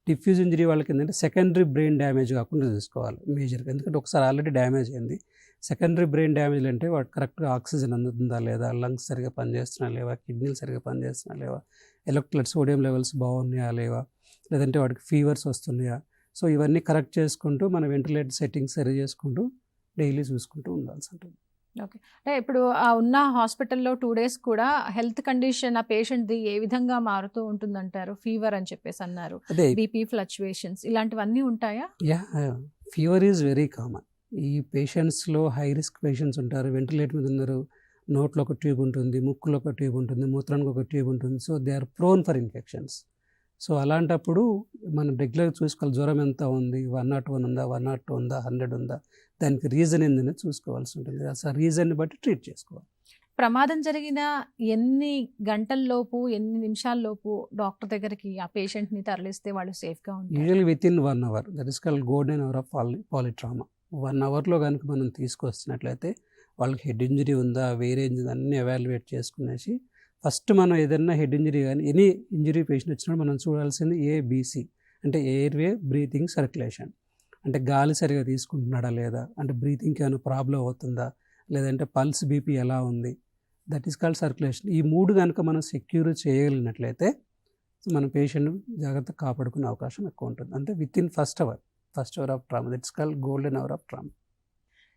డిఫ్యూజ్ ఇంజరీ వాళ్ళకి ఏంటంటే సెకండరీ బ్రెయిన్ డ్యామేజ్ కాకుండా చూసుకోవాలి మేజర్గా. ఎందుకంటే ఒకసారి ఆల్రెడీ డ్యామేజ్ అయింది. సెకండరీ బ్రెయిన్ డ్యామేజ్ అంటే వాడు కరెక్ట్గా ఆక్సిజన్ అందుతుందా లేదా, లంగ్స్ సరిగా పనిచేస్తున్నా లేవా, కిడ్నీలు సరిగా పనిచేస్తున్నా లేవా, ఎలక్ట్రోలైట్ సోడియం లెవెల్స్ బాగున్నాయా లేవా, లేదంటే వాడికి ఫీవర్స్ వస్తున్నాయా. సో ఇవన్నీ కరెక్ట్ చేసుకుంటూ మన వెంటిలేటర్ సెట్టింగ్స్ సరి చేసుకుంటూ డైలీ చూసుకుంటూ ఉండాల్సి ఉంటుంది. ఓకే. అంటే ఇప్పుడు ఉన్న హాస్పిటల్లో 2 days కూడా హెల్త్ కండిషన్ ఆ పేషెంట్ది ఏ విధంగా మారుతూ ఉంటుందంటారు? ఫీవర్ అని చెప్పేసి అన్నారు, అదే బీపీ ఫ్లక్చువేషన్స్ ఇలాంటివన్నీ ఉంటాయా? Fever is very common. ఈ పేషెంట్స్లో హై రిస్క్ పేషెంట్స్ ఉంటారు, వెంటిలేటర్ మీద ఉన్నారు, నోట్లో ఒక ట్యూబ్ ఉంటుంది, ముక్కులో ఒక ట్యూబ్ ఉంటుంది, మూత్రానికి ఒక ట్యూబ్ ఉంటుంది. So they are prone for infections. So అలాంటప్పుడు మనం రెగ్యులర్గా చూసుకోవాలి, జ్వరం ఎంత ఉంది, 101 ఉందా, 102 ఉందా, 100 ఉందా, దానికి రీజన్ ఏందని చూసుకోవాల్సి ఉంటుంది. అసలు రీజన్ని బట్టి ట్రీట్ చేసుకోవాలి. ప్రమాదం జరిగిన ఎన్ని గంటల్లోపు, ఎన్ని నిమిషాల్లోపు డాక్టర్ దగ్గరికి ఆ పేషెంట్ని తరలిస్తే వాళ్ళు సేఫ్గా ఉంటారు? Usually within 1 hour. That is called golden hour of polytrauma. 1 hourలో కనుక మనం తీసుకొచ్చినట్లయితే వాళ్ళకి హెడ్ ఇంజరీ ఉందా, వేరే ఇంజరీ అన్నీ ఎవాల్యుయేట్ చేసుకునేసి ఫస్ట్ మనం ఏదైనా హెడ్ ఇంజరీ కానీ ఎనీ ఇంజరీ పేషెంట్ వచ్చినప్పుడు మనం చూడాల్సింది ABC అంటే ఎయిర్వే బ్రీతింగ్ సర్క్యులేషన్. అంటే గాలి సరిగా తీసుకుంటున్నాడా లేదా, అంటే బ్రీతింగ్కి ఏమైనా ప్రాబ్లం అవుతుందా, లేదంటే పల్స్ బీపీ ఎలా ఉంది, దట్ ఈస్ కాల్డ్ సర్క్యులేషన్. ఈ 3 కనుక మనం సెక్యూర్ చేయగలిగినట్లయితే మన పేషెంట్ జాగ్రత్తగా కాపాడుకునే అవకాశం ఎక్కువ ఉంటుంది. అంటే within first hour of trauma, that is called golden hour of trauma.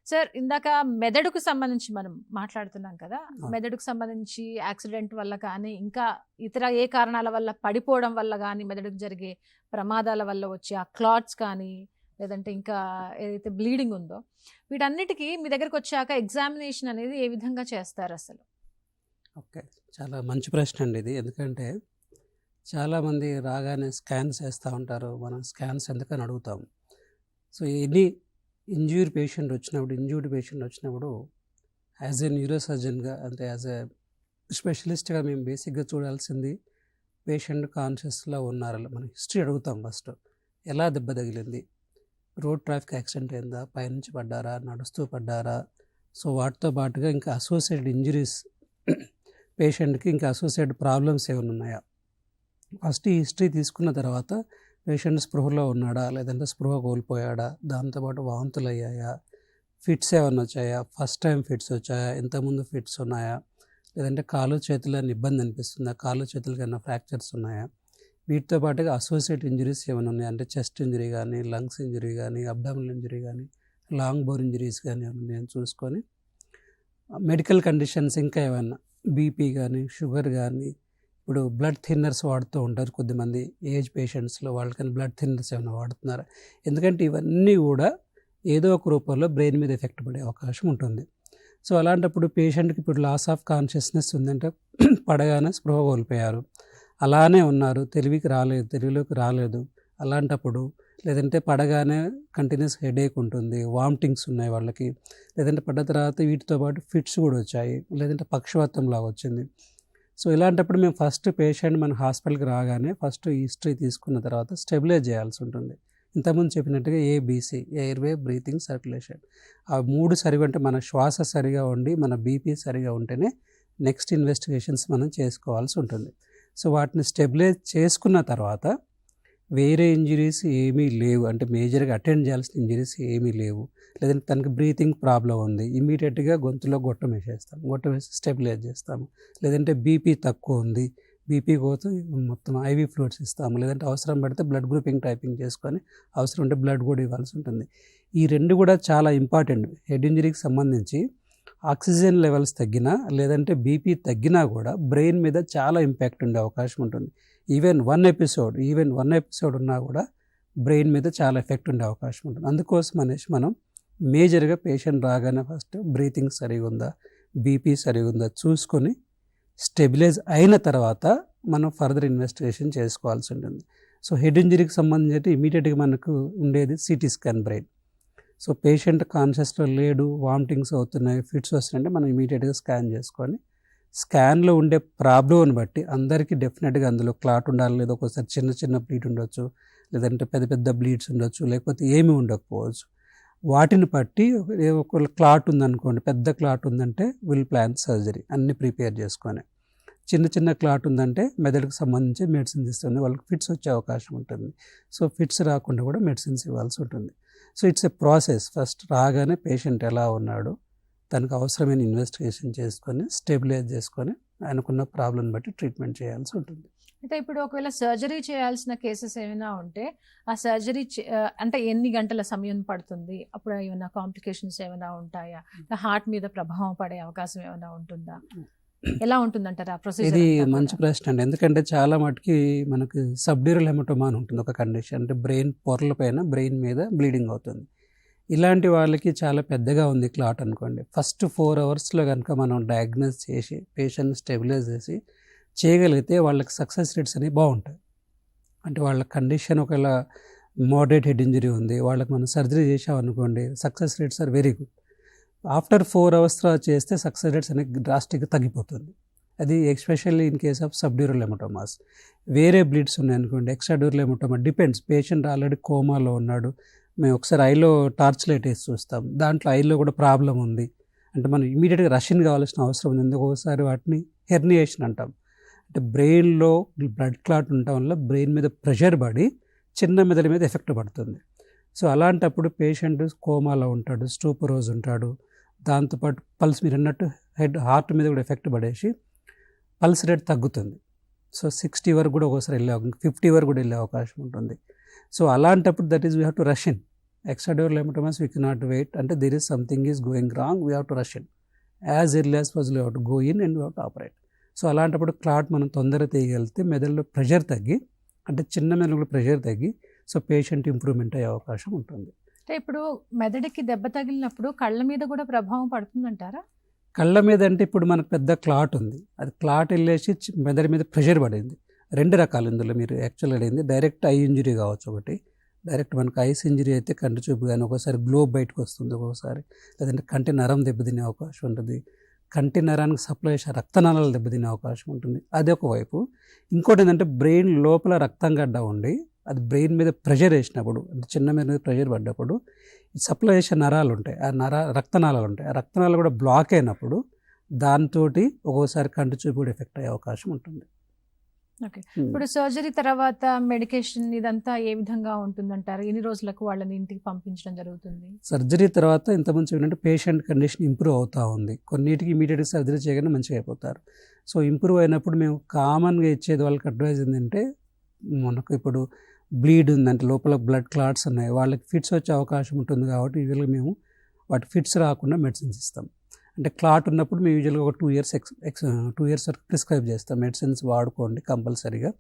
Sir, ఇందాక మెదడుకు సంబంధించి మనం మాట్లాడుతున్నాం కదా, మెదడుకు సంబంధించి యాక్సిడెంట్ వల్ల కానీ ఇంకా ఇతర ఏ కారణాల వల్ల పడిపోవడం వల్ల కానీ మెదడుకు జరిగే ప్రమాదాల వల్ల వచ్చే ఆ క్లాట్స్ కానీ లేదంటే ఇంకా ఏదైతే బ్లీడింగ్ ఉందో వీటన్నిటికీ మీ దగ్గరకు వచ్చాక ఎగ్జామినేషన్ అనేది ఏ విధంగా చేస్తారు అసలు? ఓకే, చాలా మంచి ప్రశ్న అండి ఇది. ఎందుకంటే చాలామంది రాగానే స్కాన్స్ వేస్తూ ఉంటారు, మనం స్కాన్స్ ఎందుకని అడుగుతాం. సో ఎనీ ఇంజ్యూర్డ్ పేషెంట్ వచ్చినప్పుడు యాజ్ ఏ న్యూరో సర్జన్గా అంటే యాజ్ ఏ స్పెషలిస్ట్గా మేము బేసిక్గా చూడాల్సింది పేషెంట్ కాన్షియస్లో ఉన్నారా, మన హిస్టరీ అడుగుతాం. ఫస్ట్ ఎలా దెబ్బ తగిలింది, రోడ్ ట్రాఫిక్ యాక్సిడెంట్ అయిందా, పైనుంచి పడ్డారా, నడుస్తూ పడ్డారా. సో వాటితో పాటుగా ఇంకా అసోసియేటెడ్ ఇంజరీస్ పేషెంట్కి ఇంకా అసోసియేటెడ్ ప్రాబ్లమ్స్ ఏమైనా ఉన్నాయా. ఫస్ట్ ఈ హిస్టరీ తీసుకున్న తర్వాత పేషెంట్ స్పృహలో ఉన్నాడా, లేదంటే స్పృహ కోల్పోయాడా, దాంతోపాటు వాంతులు అయ్యాయా, ఫిట్స్ ఏమైనా వచ్చాయా, ఫస్ట్ టైం ఫిట్స్ వచ్చాయా, ఇంతకుముందు ఫిట్స్ ఉన్నాయా, లేదంటే కాలు చేతులని ఇబ్బంది అనిపిస్తుందా, కాలు చేతులకి ఏమైనా ఫ్రాక్చర్స్ ఉన్నాయా. వీటితో పాటుగా అసోసియేట్ ఇంజరీస్ ఏమైనా ఉన్నాయా, అంటే చెస్ట్ ఇంజరీ కానీ, లంగ్స్ ఇంజరీ కానీ, అబ్డామినల్ ఇంజరీ కానీ, లాంగ్ బోర్ ఇంజరీస్ కానీ ఏమైనా ఉన్నాయని చూసుకొని మెడికల్ కండిషన్స్ ఇంకా ఏమైనా బీపీ కానీ, షుగర్ కానీ, ఇప్పుడు బ్లడ్ థిన్నర్స్ వాడుతూ ఉంటారు కొద్దిమంది ఏజ్ పేషెంట్స్లో, వాళ్ళకని బ్లడ్ థిన్నర్స్ ఏమైనా వాడుతున్నారు. ఎందుకంటే ఇవన్నీ కూడా ఏదో ఒక రూపంలో బ్రెయిన్ మీద ఎఫెక్ట్ పడే అవకాశం ఉంటుంది. సో అలాంటప్పుడు పేషెంట్కి ఇప్పుడు లాస్ ఆఫ్ కాన్షియస్నెస్ ఉందంటే పడగానే స్పృహ కోల్పోయారు, అలానే ఉన్నారు, తెలివిలోకి రాలేదు. అలాంటప్పుడు లేదంటే పడగానే కంటిన్యూస్ హెడేక్ ఉంటుంది, వామిటింగ్స్ ఉన్నాయి వాళ్ళకి, లేదంటే పడ్డ తర్వాత వీటితో పాటు ఫిట్స్ కూడా వచ్చాయి, లేదంటే పక్షవాతం లాగా వచ్చింది. సో ఇలాంటప్పుడు మేము ఫస్ట్ పేషెంట్ మన హాస్పిటల్కి రాగానే ఫస్ట్ హిస్టరీ తీసుకున్న తర్వాత స్టెబిలైజ్ చేయాల్సి ఉంటుంది. ఇంతకుముందు చెప్పినట్టుగా ABC ఎయిర్వే బ్రీతింగ్ సర్క్యులేషన్, ఆ 3 సరిగా ఉంటే మన శ్వాస సరిగా ఉండి మన బీపీ సరిగా ఉంటేనే నెక్స్ట్ ఇన్వెస్టిగేషన్స్ మనం చేసుకోవాల్సి ఉంటుంది. సో వాటిని స్టెబిలైజ్ చేసుకున్న తర్వాత వేరే ఇంజరీస్ ఏమీ లేవు, అంటే మేజర్గా అటెండ్ చేయాల్సిన ఇంజరీస్ ఏమీ లేవు, లేదంటే తనకి బ్రీతింగ్ ప్రాబ్లం ఉంది, ఇమీడియట్గా గొంతులో గొట్టం వేసి స్టెబిలైజ్ చేస్తాము. లేదంటే బీపీ తక్కువ ఉంది, బీపీ కోసం మొత్తం ఐవీ ఫ్లూయిడ్స్ ఇస్తాము, లేదంటే అవసరం పడితే బ్లడ్ గ్రూపింగ్ టైపింగ్ చేసుకొని అవసరం ఉంటే బ్లడ్ కూడా ఇవ్వాల్సి ఉంటుంది. ఈ రెండు కూడా చాలా ఇంపార్టెంట్. హెడ్ ఇంజరీకి సంబంధించి ఆక్సిజన్ లెవెల్స్ తగ్గినా లేదంటే బీపీ తగ్గినా కూడా బ్రెయిన్ మీద చాలా ఇంపాక్ట్ ఉండే అవకాశం ఉంటుంది. ఈవెన్ వన్ ఎపిసోడ్ ఉన్నా కూడా బ్రెయిన్ మీద చాలా ఎఫెక్ట్ ఉండే అవకాశం ఉంటుంది. అందుకోసం అనేసి మనం మేజర్గా పేషెంట్ రాగానే ఫస్ట్ బ్రీతింగ్ సరిగా ఉందా, బీపీ సరిగా ఉందా చూసుకొని స్టెబిలైజ్ అయిన తర్వాత మనం ఫర్దర్ ఇన్వెస్టిగేషన్ చేసుకోవాల్సి ఉంటుంది. సో హెడ్ ఇంజరీకి సంబంధించి ఇమీడియట్గా మనకు ఉండేది CT scan brain. So patient కాన్షియస్లో లేడు, వామిటింగ్స్ అవుతున్నాయి, ఫిట్స్ వస్తున్నాయంటే మనం ఇమీడియట్గా స్కాన్ చేసుకొని స్కాన్లో ఉండే ప్రాబ్లమ్ని బట్టి అందరికీ డెఫినెట్గా అందులో క్లాట్ ఉండాలి, లేదా ఒక్కోసారి చిన్న చిన్న బ్లీడ్ ఉండొచ్చు, లేదంటే పెద్ద పెద్ద బ్లీడ్స్ ఉండొచ్చు, లేకపోతే ఏమీ ఉండకపోవచ్చు. వాటిని బట్టి ఒకవేళ క్లాట్ ఉందనుకోండి, పెద్ద క్లాట్ ఉందంటే విల్ ప్లాన్ సర్జరీ అన్ని ప్రిపేర్ చేసుకొని, చిన్న చిన్న క్లాట్ ఉందంటే మెదడుకు సంబంధించి మెడిసిన్స్ ఇస్తుంది, వాళ్ళకి ఫిట్స్ వచ్చే అవకాశం ఉంటుంది. సో ఫిట్స్ రాకుండా కూడా మెడిసిన్స్ ఇవ్వాల్సి ఉంటుంది. So it's a process. First రాగానే పేషెంట్ ఎలా ఉన్నాడు, తనకు అవసరమైన ఇన్వెస్టిగేషన్ చేసుకొని స్టెబిలైజ్ చేసుకొని ఆయనకున్న ప్రాబ్లం బట్టి ట్రీట్మెంట్ చేయాల్సి ఉంటుంది. అయితే ఇప్పుడు ఒకవేళ సర్జరీ చేయాల్సిన కేసెస్ ఏమైనా ఉంటే ఆ సర్జరీ అంటే ఎన్ని గంటల సమయం పడుతుంది, అప్పుడు ఏమైనా కాంప్లికేషన్స్ ఏమైనా ఉంటాయా, హార్ట్ మీద ప్రభావం పడే అవకాశం ఏమైనా ఉంటుందా, ఎలా ఉంటుందంటారా ప్రొసీజర్? ఇది మంచి ప్రశ్న అండి. ఎందుకంటే చాలా మటుకి మనకు సబ్డ్యూరల్ హెమటోమా అని ఉంటుంది ఒక కండిషన్, అంటే బ్రెయిన్ పొరల పైన బ్రెయిన్ మీద బ్లీడింగ్ అవుతుంది. ఇలాంటి వాళ్ళకి చాలా పెద్దగా ఉంది క్లాట్ అనుకోండి, ఫస్ట్ 4 అవర్స్లో కనుక మనం డయాగ్నోస్ చేసి పేషెంట్ స్టెబిలైజ్ చేసి చేయగలిగితే వాళ్ళకి సక్సెస్ రేట్స్ అనేవి బాగుంటాయి. అంటే వాళ్ళ కండిషన్ ఒకవేళ మోడరేట్ హెడ్ ఇంజరీ ఉంది, వాళ్ళకి మనం సర్జరీ చేసామనుకోండి, success rates are very good. After 4 hours చేస్తే సక్సెస్ రేట్స్ అనేది డ్రాస్టిక్గా తగ్గిపోతుంది. అది especially in case of subdural hematomas. వేరే బ్లీడ్స్ ఉన్నాయనుకోండి, extradural hematoma depends. Patient already కోమాలో ఉన్నాడు, మేము ఒకసారి ఐలో టార్చ్ లైట్ వేసి చూస్తాం, దాంట్లో ఐలో కూడా ప్రాబ్లం ఉంది అంటే మనం ఇమీడియట్గా రష్యన్ కావాల్సిన అవసరం ఉంది. ఎందుకు ఒకసారి వాటిని హెర్నియేషన్ అంటాం, అంటే బ్రెయిన్లో బ్లడ్ క్లాట్ ఉండటం వల్ల బ్రెయిన్ మీద ప్రెషర్ పడి చిన్న మెదడు మీద ఎఫెక్ట్ పడుతుంది. సో అలాంటప్పుడు పేషెంట్ కోమాలో ఉంటాడు, స్టూపరోజ్ ఉంటాడు, దాంతోపాటు పల్స్ మీరు అన్నట్టు హార్ట్ మీద కూడా ఎఫెక్ట్ పడేసి పల్స్ రేట్ తగ్గుతుంది. సో 60 వరకు కూడా ఒకసారి 50 వరకు కూడా వెళ్ళే అవకాశం ఉంటుంది. సో అలాంటప్పుడు that is we have to rush in. Extradural hematomas we cannot wait, అంటే there is something is going wrong, we have to rush in as early as possible. We have to go in and we have to operate. So అలాంటప్పుడు clot మనం తొందరగా తీయగలిగితే మెదడులో pressure తగ్గి, అంటే చిన్న మెదడులో pressure తగ్గి, సో పేషెంట్ ఇంప్రూవ్మెంట్ అయ్యే అవకాశం ఉంటుంది. అంటే ఇప్పుడు మెదడుకి దెబ్బ తగిలినప్పుడు కళ్ళ మీద కూడా ప్రభావం పడుతుందంటారా? కళ్ళ మీద అంటే ఇప్పుడు మనకు పెద్ద క్లాట్ ఉంది, అది క్లాట్ వెళ్ళేసి మెదడు మీద ప్రెషర్ పడింది. 2 రకాలు ఇందులో మీరు యాక్చువల్గా అయింది. డైరెక్ట్ ఐ ఇంజరీ కావచ్చు ఒకటి, డైరెక్ట్ మనకు ఐస్ ఇంజరీ అయితే కంటి చూపు కానీ ఒకసారి గ్లోబ్ బయటకు వస్తుంది, ఒక్కోసారి లేదంటే కంటి నరం దెబ్బతినే అవకాశం ఉంటుంది, కంటి నరానికి సప్లై చేసే రక్తనాళాలు దెబ్బతినే అవకాశం ఉంటుంది. అది ఒకవైపు. ఇంకోటి ఏంటంటే బ్రెయిన్ లోపల రక్తం గడ్డ ఉండి అది బ్రెయిన్ మీద ప్రెషర్ వేసినప్పుడు, అంటే చిన్న మీద ప్రెషర్ పడ్డప్పుడు సప్లై చేసే నరాలు ఉంటాయి, ఆ రక్తనాళాలు ఉంటాయి, ఆ రక్తనాళాలు కూడా బ్లాక్ అయినప్పుడు దాంతో ఒక్కోసారి కంటి చూపు కూడా ఎఫెక్ట్ అయ్యే అవకాశం ఉంటుంది. ఓకే. ఇప్పుడు సర్జరీ తర్వాత మెడికేషన్ ఇదంతా ఏ విధంగా ఉంటుందంటారు? ఎన్ని రోజులకు వాళ్ళని ఇంటికి పంపించడం జరుగుతుంది? సర్జరీ తర్వాత ఇంతకుముందు ఏంటంటే పేషెంట్ కండిషన్ ఇంప్రూవ్ అవుతూ ఉంది, కొన్నిటికి ఇమీడియట్గా సర్జరీ చేయగానే మంచిగా అయిపోతారు. సో ఇంప్రూవ్ అయినప్పుడు మేము కామన్గా ఇచ్చేది వాళ్ళకి అడ్వైజ్ ఏంటంటే, మనకు ఇప్పుడు బ్లీడ్ ఉందంటే లోపల బ్లడ్ క్లాట్స్ ఉన్నాయి, వాళ్ళకి ఫిట్స్ వచ్చే అవకాశం ఉంటుంది కాబట్టి యూజువల్గా మేము వాటి ఫిట్స్ రాకుండా మెడిసిన్స్ ఇస్తాం. అంటే క్లాట్ ఉన్నప్పుడు మేము యూజువల్గా ఒక 2 ఇయర్స్ వరకు ప్రిస్క్రైబ్ చేస్తాం, మెడిసిన్స్ వాడుకోండి కంపల్సరీగా.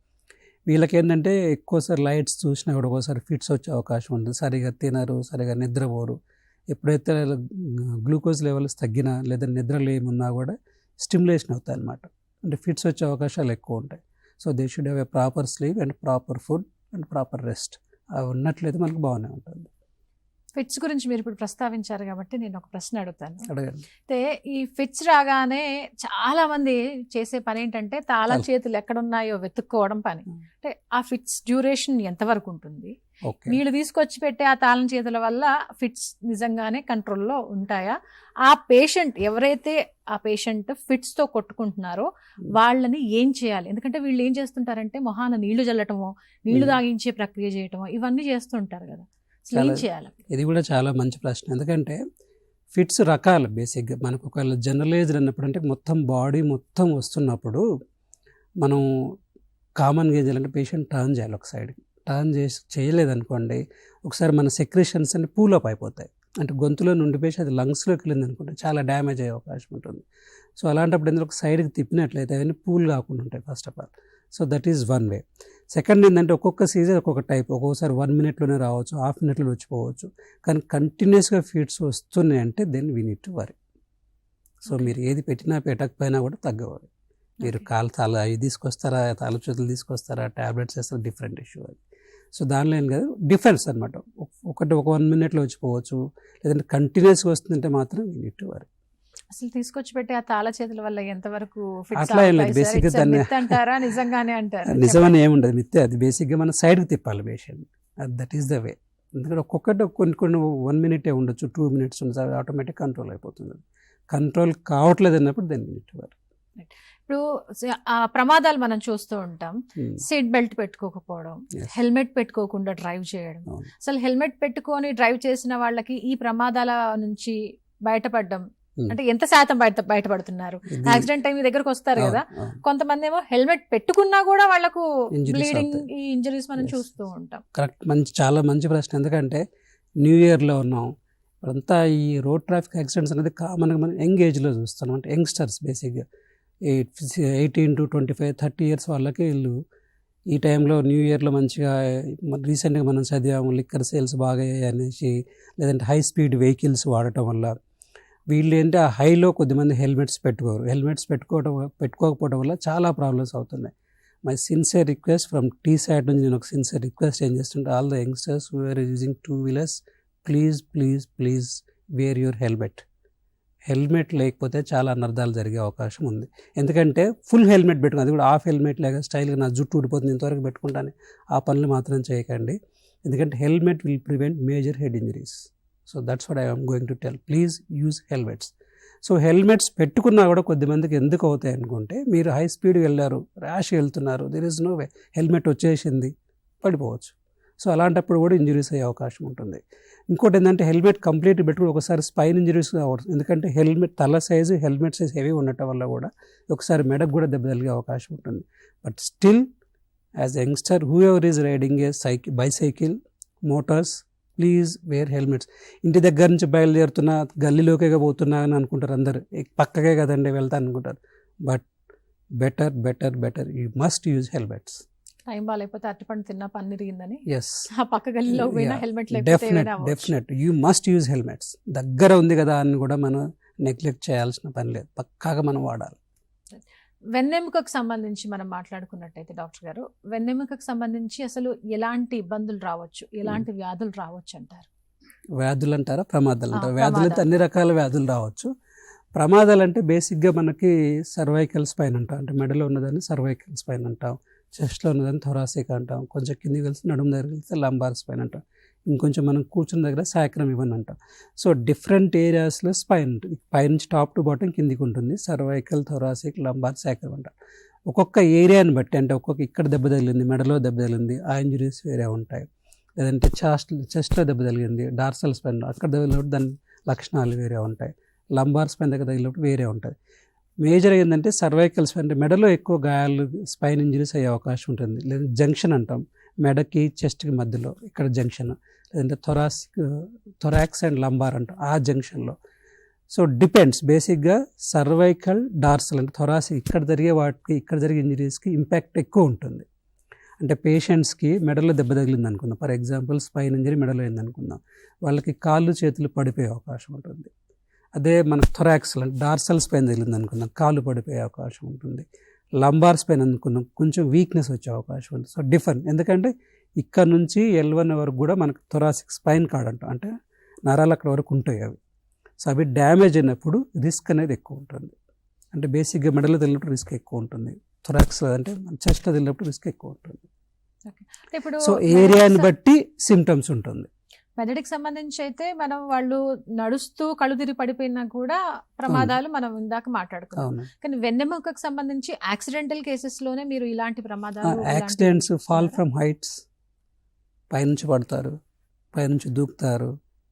వీళ్ళకి ఏంటంటే ఎక్కువసారి లైట్స్ చూసినా కూడా ఒకసారి ఫిట్స్ వచ్చే అవకాశం ఉంటుంది, సరిగా తినరు, సరిగా నిద్రపోరు. ఎప్పుడైతే గ్లూకోజ్ లెవెల్స్ తగ్గినా లేదా నిద్రలు ఏమున్నా కూడా స్టిమ్యులేషన్ అవుతాయి అన్నమాట, అంటే ఫిట్స్ వచ్చే అవకాశాలు ఎక్కువ ఉంటాయి. So they should have a proper sleep and proper food and proper rest. అవి ఉన్నట్లయితే మనకు బాగానే ఉంటుంది. ఫిట్స్ గురించి మీరు ఇప్పుడు ప్రస్తావించారు కాబట్టి నేను ఒక ప్రశ్న అడుగుతాను. అడగండి. అయితే ఈ ఫిట్స్ రాగానే చాలా మంది చేసే పని ఏంటంటే తాళం చేతులు ఎక్కడున్నాయో వెతుక్కోవడం పని. అంటే ఆ ఫిట్స్ డ్యూరేషన్ ఎంతవరకు ఉంటుంది? వీళ్ళు తీసుకొచ్చి పెట్టే ఆ తాళం చేతుల వల్ల ఫిట్స్ నిజంగానే కంట్రోల్లో ఉంటాయా? ఆ పేషెంట్ ఎవరైతే ఆ పేషెంట్ ఫిట్స్తో కొట్టుకుంటున్నారో వాళ్ళని ఏం చేయాలి? ఎందుకంటే వీళ్ళు ఏం చేస్తుంటారంటే మొహాన నీళ్లు చల్లటమో, నీళ్లు తాగించే ప్రక్రియ చేయటమో ఇవన్నీ చేస్తుంటారు కదా, ఏం చేయాలి? ఇది కూడా చాలా మంచి ప్రశ్న. ఎందుకంటే ఫిట్స్ రకాలు బేసిక్గా మనకు ఒకవేళ జనరలైజ్డ్ అన్నప్పుడు అంటే మొత్తం బాడీ మొత్తం వస్తున్నప్పుడు మనం కామన్గా ఏం చేయాలంటే పేషెంట్ టర్న్ చేయాలి ఒక సైడ్కి. టర్న్ చేయలేదనుకోండి ఒకసారి మన సెక్రేషన్స్ అన్ని పూలప్ అయిపోతాయి. అంటే గొంతులో నుండిపోయి అది లంగ్స్లోకి వెళ్ళింది అనుకోండి చాలా డ్యామేజ్ అయ్యే అవకాశం ఉంటుంది. సో అలాంటప్పుడు ఎందుకు ఒక సైడ్కి తిప్పినట్లయితే అవన్నీ పూల్ కాకుండా ఉంటాయి first of all. So that is one way. Second ఏంటంటే ఒక్కొక్క సీజన్ ఒక్కొక్క టైప్. ఒక్కొక్కసారి 1 minute రావచ్చు, హాఫ్ మినిట్లో వచ్చిపోవచ్చు. కానీ కంటిన్యూస్గా ఫీడ్స్ వస్తున్నాయి అంటే then we need to worry. So మీరు ఏది పెట్టినా పెట్టకపోయినా కూడా తగ్గవాలి. మీరు తల అవి తీసుకొస్తారా, తల చేతులు తీసుకొస్తారా, ట్యాబ్లెట్స్ వేస్తారా, డిఫరెంట్ ఇష్యూ అది. సో దానిలో ఏం కాదు, డిఫరెన్స్ అనమాట. ఒక 1 minute వచ్చిపోవచ్చు, లేదంటే కంటిన్యూస్గా వస్తుందంటే మాత్రం వీ నీడ్ టు వరీ. అసలు తీసుకొచ్చి పెట్టి ఆ తాళ చేతుల వల్ల ఎంతవరకు అట్లా ఏం లేదు. బేసిక్గా దాన్ని అంటారా నిజంగానే అంటారా? నిజమని ఏముండదు, మిత్తే. అది బేసిక్గా మనం సైడ్కి తిప్పాలి patient. That is the way. ఎందుకంటే ఒక్కొక్కటి కొన్ని 1 minute ఉండొచ్చు, 2 minutes ఉండొచ్చు, ఆటోమేటిక్ కంట్రోల్ అయిపోతుంది. కంట్రోల్ కావట్లేదు అన్నప్పుడు దాన్ని నీడ్ టు వరీ. ఇప్పుడు ఆ ప్రమాదాలు మనం చూస్తూ ఉంటాం. సీట్ బెల్ట్ పెట్టుకోకపోవడం, హెల్మెట్ పెట్టుకోకుండా డ్రైవ్ చేయడం. అసలు హెల్మెట్ పెట్టుకొని డ్రైవ్ చేసిన వాళ్ళకి ఈ ప్రమాదాల నుంచి బయటపడడం అంటే ఎంత శాతం బయటపడుతున్నారు? యాక్సిడెంట్ టైం దగ్గరకు వస్తారు కదా, కొంతమంది ఏమో హెల్మెట్ పెట్టుకున్నా కూడా వాళ్ళకు బ్లీడింగ్, ఈ ఇంజరీస్ మనం చూస్తూ ఉంటాం. కరెక్ట్, చాలా మంచి ప్రశ్న. ఎందుకంటే న్యూ ఇయర్లో ఉన్నాం, అంతా ఈ రోడ్ ట్రాఫిక్ యాక్సిడెంట్స్ అనేది కామన్గా మనం యంగ్ ఏజ్లో చూస్తాం. అంటే యంగ్స్టర్స్ బేసిక్గా 18 to 25, 30 years వాళ్ళకి వీళ్ళు ఈ టైంలో న్యూ ఇయర్లో మంచిగా రీసెంట్గా మనం చదివాము లిక్కర్ సేల్స్ బాగా అనేసి, లేదంటే హై స్పీడ్ వెహికల్స్ వాడటం వల్ల వీళ్ళు ఏంటి ఆ హైలో కొద్దిమంది హెల్మెట్స్ పెట్టుకోరు. హెల్మెట్స్ పెట్టుకోకపోవడం వల్ల చాలా ప్రాబ్లమ్స్ అవుతున్నాయి. My sincere request from T side నుంచి నేను ఒక సిన్సియర్ రిక్వెస్ట్ ఏం చేస్తుంటే, all the youngsters who are using 2-wheelers, please wear your helmet. Helmet లేకపోతే చాలా అనర్థాలు జరిగే అవకాశం ఉంది. ఎందుకంటే ఫుల్ హెల్మెట్ పెట్టుకుని, అది కూడా హాఫ్ హెల్మెట్ లేక స్టైల్గా నా జుట్టు ఊడిపోతుంది ఇంతవరకు పెట్టుకుంటాను, ఆ పనులు మాత్రం చేయకండి. ఎందుకంటే helmet will prevent major head injuries. So that's what I am going to tell, please use helmets. So helmets పెట్టుకున్నా కూడా కొద్దిమందికి ఎందుకు అవుతాయి అనుకుంటే, మీరు హై స్పీడ్ వెళ్ళారు, ర్యాష్ వెళ్తున్నారు, there is no way, helmet వచ్చేసింది, పడిపోవచ్చు. సో అలాంటప్పుడు కూడా ఇంజరీస్ అయ్యే అవకాశం ఉంటుంది. ఇంకోటి ఏంటంటే హెల్మెట్ కంప్లీట్ పెట్టుకుని ఒకసారి స్పైన్ ఇంజరీస్ అవ్వచ్చు. ఎందుకంటే హెల్మెట్ తల సైజు, హెల్మెట్ సైజ్ హెవీ ఉండటం వల్ల కూడా ఒకసారి మెడకు కూడా దెబ్బ తగిలే అవకాశం ఉంటుంది. But still as youngster whoever is riding a bicycle, motors, please wear helmets. ఇంటి దగ్గర నుంచి బయలుదేరుతున్నా గల్లీలోకే పోతున్నా అని అనుకుంటారు అందరు, పక్కకే కదండి వెళ్తా అనుకుంటారు. But better you must use helmets. Time బాగాలేకపోతే అరటిపండు తిన్నా పన్ను తిరిగిందని ఎస్, ఆ పక్క గల్లీలో పోయినా helmet definite you must use helmets. దగ్గర ఉంది కదా అని కూడా మనం నెగ్లెక్ట్ చేయాల్సిన పని లేదు, పక్కాగా మనం వాడాలి. వెన్నెముకకు సంబంధించి మనం మాట్లాడుకున్నట్టయితే డాక్టర్ గారు, వెన్నెముకకు సంబంధించి అసలు ఎలాంటి ఇబ్బందులు రావచ్చు, ఎలాంటి వ్యాధులు రావచ్చు అంటారు? వ్యాధులు అంటారా, ప్రమాదాలు అంటారా? వ్యాధులు అయితే అన్ని రకాల వ్యాధులు రావచ్చు. ప్రమాదాలు అంటే బేసిక్గా మనకి సర్వైకల్ స్పైన్ అంటాం, అంటే మెడలో ఉన్నదాన్ని సర్వైకల్ స్పైన్ అంటాం, చెస్ట్లో ఉన్నదాన్ని థొరాసిక్ అంటాం, కొంచెం కిందికి వెళ్తే నడుము దగ్గర వెళ్తే లంబార్ స్పైన్ అంటాం, ఇంకొంచెం మనం కూర్చున్న దగ్గర సాక్రమ్ ఇవన్నీ అంటాం. సో డిఫరెంట్ ఏరియాస్లో స్పైన్ ఉంటుంది, పైనుంచి టాప్ టు బాటమ్ కిందికి ఉంటుంది. సర్వైకల్, థొరాసిక్, లంబార్, సాక్రమ్ అంటాం. ఒక్కొక్క ఏరియాని బట్టి, అంటే ఒక్కొక్క ఇక్కడ దెబ్బ తగిలింది, మెడలో దెబ్బ తగిలింది, ఆ ఇంజరీస్ వేరే ఉంటాయి. లేదంటే చెస్ట్లో దెబ్బ తగిలింది, డార్సల్ స్పైన్ అక్కడ తగిలినప్పుడు దాని లక్షణాలు వేరే ఉంటాయి. లంబార్ స్పైన్ దగ్గర తగిలినప్పుడు వేరే ఉంటుంది. మేజర్ ఏంటంటే సర్వైకల్ స్పైన్, అంటే మెడలో ఎక్కువ గాయాలు, స్పైన్ ఇంజరీస్ అయ్యే అవకాశం ఉంటుంది. లేదా జంక్షన్ అంటాం, మెడకి చెస్ట్కి మధ్యలో ఇక్కడ జంక్షన్, లేదంటే థొరాక్స్ అండ్ లంబార్ అంటాం, ఆ జంక్షన్లో. సో డిపెండ్స్, బేసిక్గా సర్వైకల్, డార్సల్ అంటే థొరాసిక్ ఇక్కడ జరిగే వాటికి, ఇక్కడ జరిగే ఇంజరీస్కి ఇంపాక్ట్ ఎక్కువ ఉంటుంది. అంటే పేషెంట్స్కి మెడలో దెబ్బ తగిలింది అనుకుందాం, ఫర్ ఎగ్జాంపుల్ స్పైన్ ఇంజరీ మెడలో అయింది అనుకుందాం, వాళ్ళకి కాళ్ళు చేతులు పడిపోయే అవకాశం ఉంటుంది. అదే మనకు థొరాక్స్ అంటే డార్సల్ స్పైన్ తగిలింది అనుకుందాం, కాళ్ళు పడిపోయే అవకాశం ఉంటుంది. లంబార్ స్పైన్ అనుకున్నాం, కొంచెం వీక్నెస్ వచ్చే అవకాశం ఉంటుంది. సో డిఫరెంట్, ఎందుకంటే ఇక్కడ నుంచి L1 వరకు కూడా మనకు థొరాసిక్ స్పైన్ కార్డ్ అంటాం, అంటే నరాలు అక్కడ వరకు ఉంటాయి అవి. సో అవి డ్యామేజ్ అయినప్పుడు రిస్క్ అనేది ఎక్కువ ఉంటుంది. అంటే బేసిక్గా మెడలో తగిలినప్పుడు రిస్క్ ఎక్కువ ఉంటుంది, థొరాక్స్ అంటే చెస్ట్లో తగిలినప్పుడు రిస్క్ ఎక్కువ ఉంటుంది. సో ఏరియాని బట్టి సిమ్టమ్స్ ఉంటుంది. మెదడుకి సంబంధించి అయితే మనం వాళ్ళు నడుస్తూ కళ్ళు తిరిగి పడిపోయినా కూడా ప్రమాదాలు మనం ఇందాక మాట్లాడుకున్నాం. కానీ వెన్నెముకకు సంబంధించి యాక్సిడెంటల్ కేసెస్ లోనే మీరు ఇలాంటి ప్రమాదాలు, యాక్సిడెంట్స్, ఫాల్ ఫ్రమ్ హైట్స్, పైనుంచి పడతారు, పైనుంచి దూకుతారు,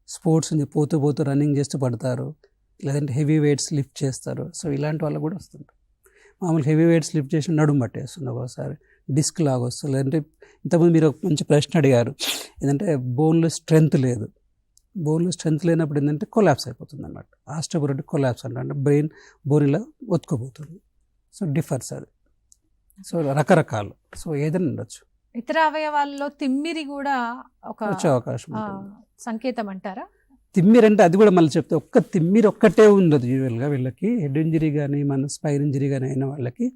స్పోర్ట్స్ నుంచి పోతూ రన్నింగ్ చేస్తూ పడతారు, లేదంటే హెవీ వెయిట్స్ లిఫ్ట్ చేస్తారు. సో ఇలాంటి వాళ్ళు కూడా వస్తుంటారు. మామూలు హెవీ వెయిట్స్ లిఫ్ట్ చేసిన నడుము పట్టేస్తుంది, ఒక్కోసారి డిస్క్ లాగా వస్తుంది. లేదంటే ఇంతకుముందు మీరు ఒక మంచి ప్రశ్న అడిగారు, ఏంటంటే బోన్లో స్ట్రెంగ్త్ లేదు. బోన్లో స్ట్రెంగ్త్ లేనప్పుడు ఏంటంటే కొలాప్స్ అయిపోతుంది అన్నమాట. ఆస్టియోపోరోటిక్ కొలాప్స్ అంటే బ్రెయిన్ బోన్ ఇలా ఒత్తుకుపోతుంది. సో డిఫర్స్ అది. సో రకరకాలు, సో ఏదైనా ఉండొచ్చు. ఇతర అవయవాల్లో తిమ్మిరి కూడా ఒక వచ్చే అవకాశం ఉంటుంది. సంకేతం అంటారా? తిమ్మిరి అంటే అది కూడా మళ్ళీ చెప్తే ఒక్క తిమ్మిరి ఒక్కటే ఉండదు యూజువల్గా. వీళ్ళకి హెడ్ ఇంజరీ కానీ మన స్పైన్ ఇంజరీ కానీ అయిన వాళ్ళకి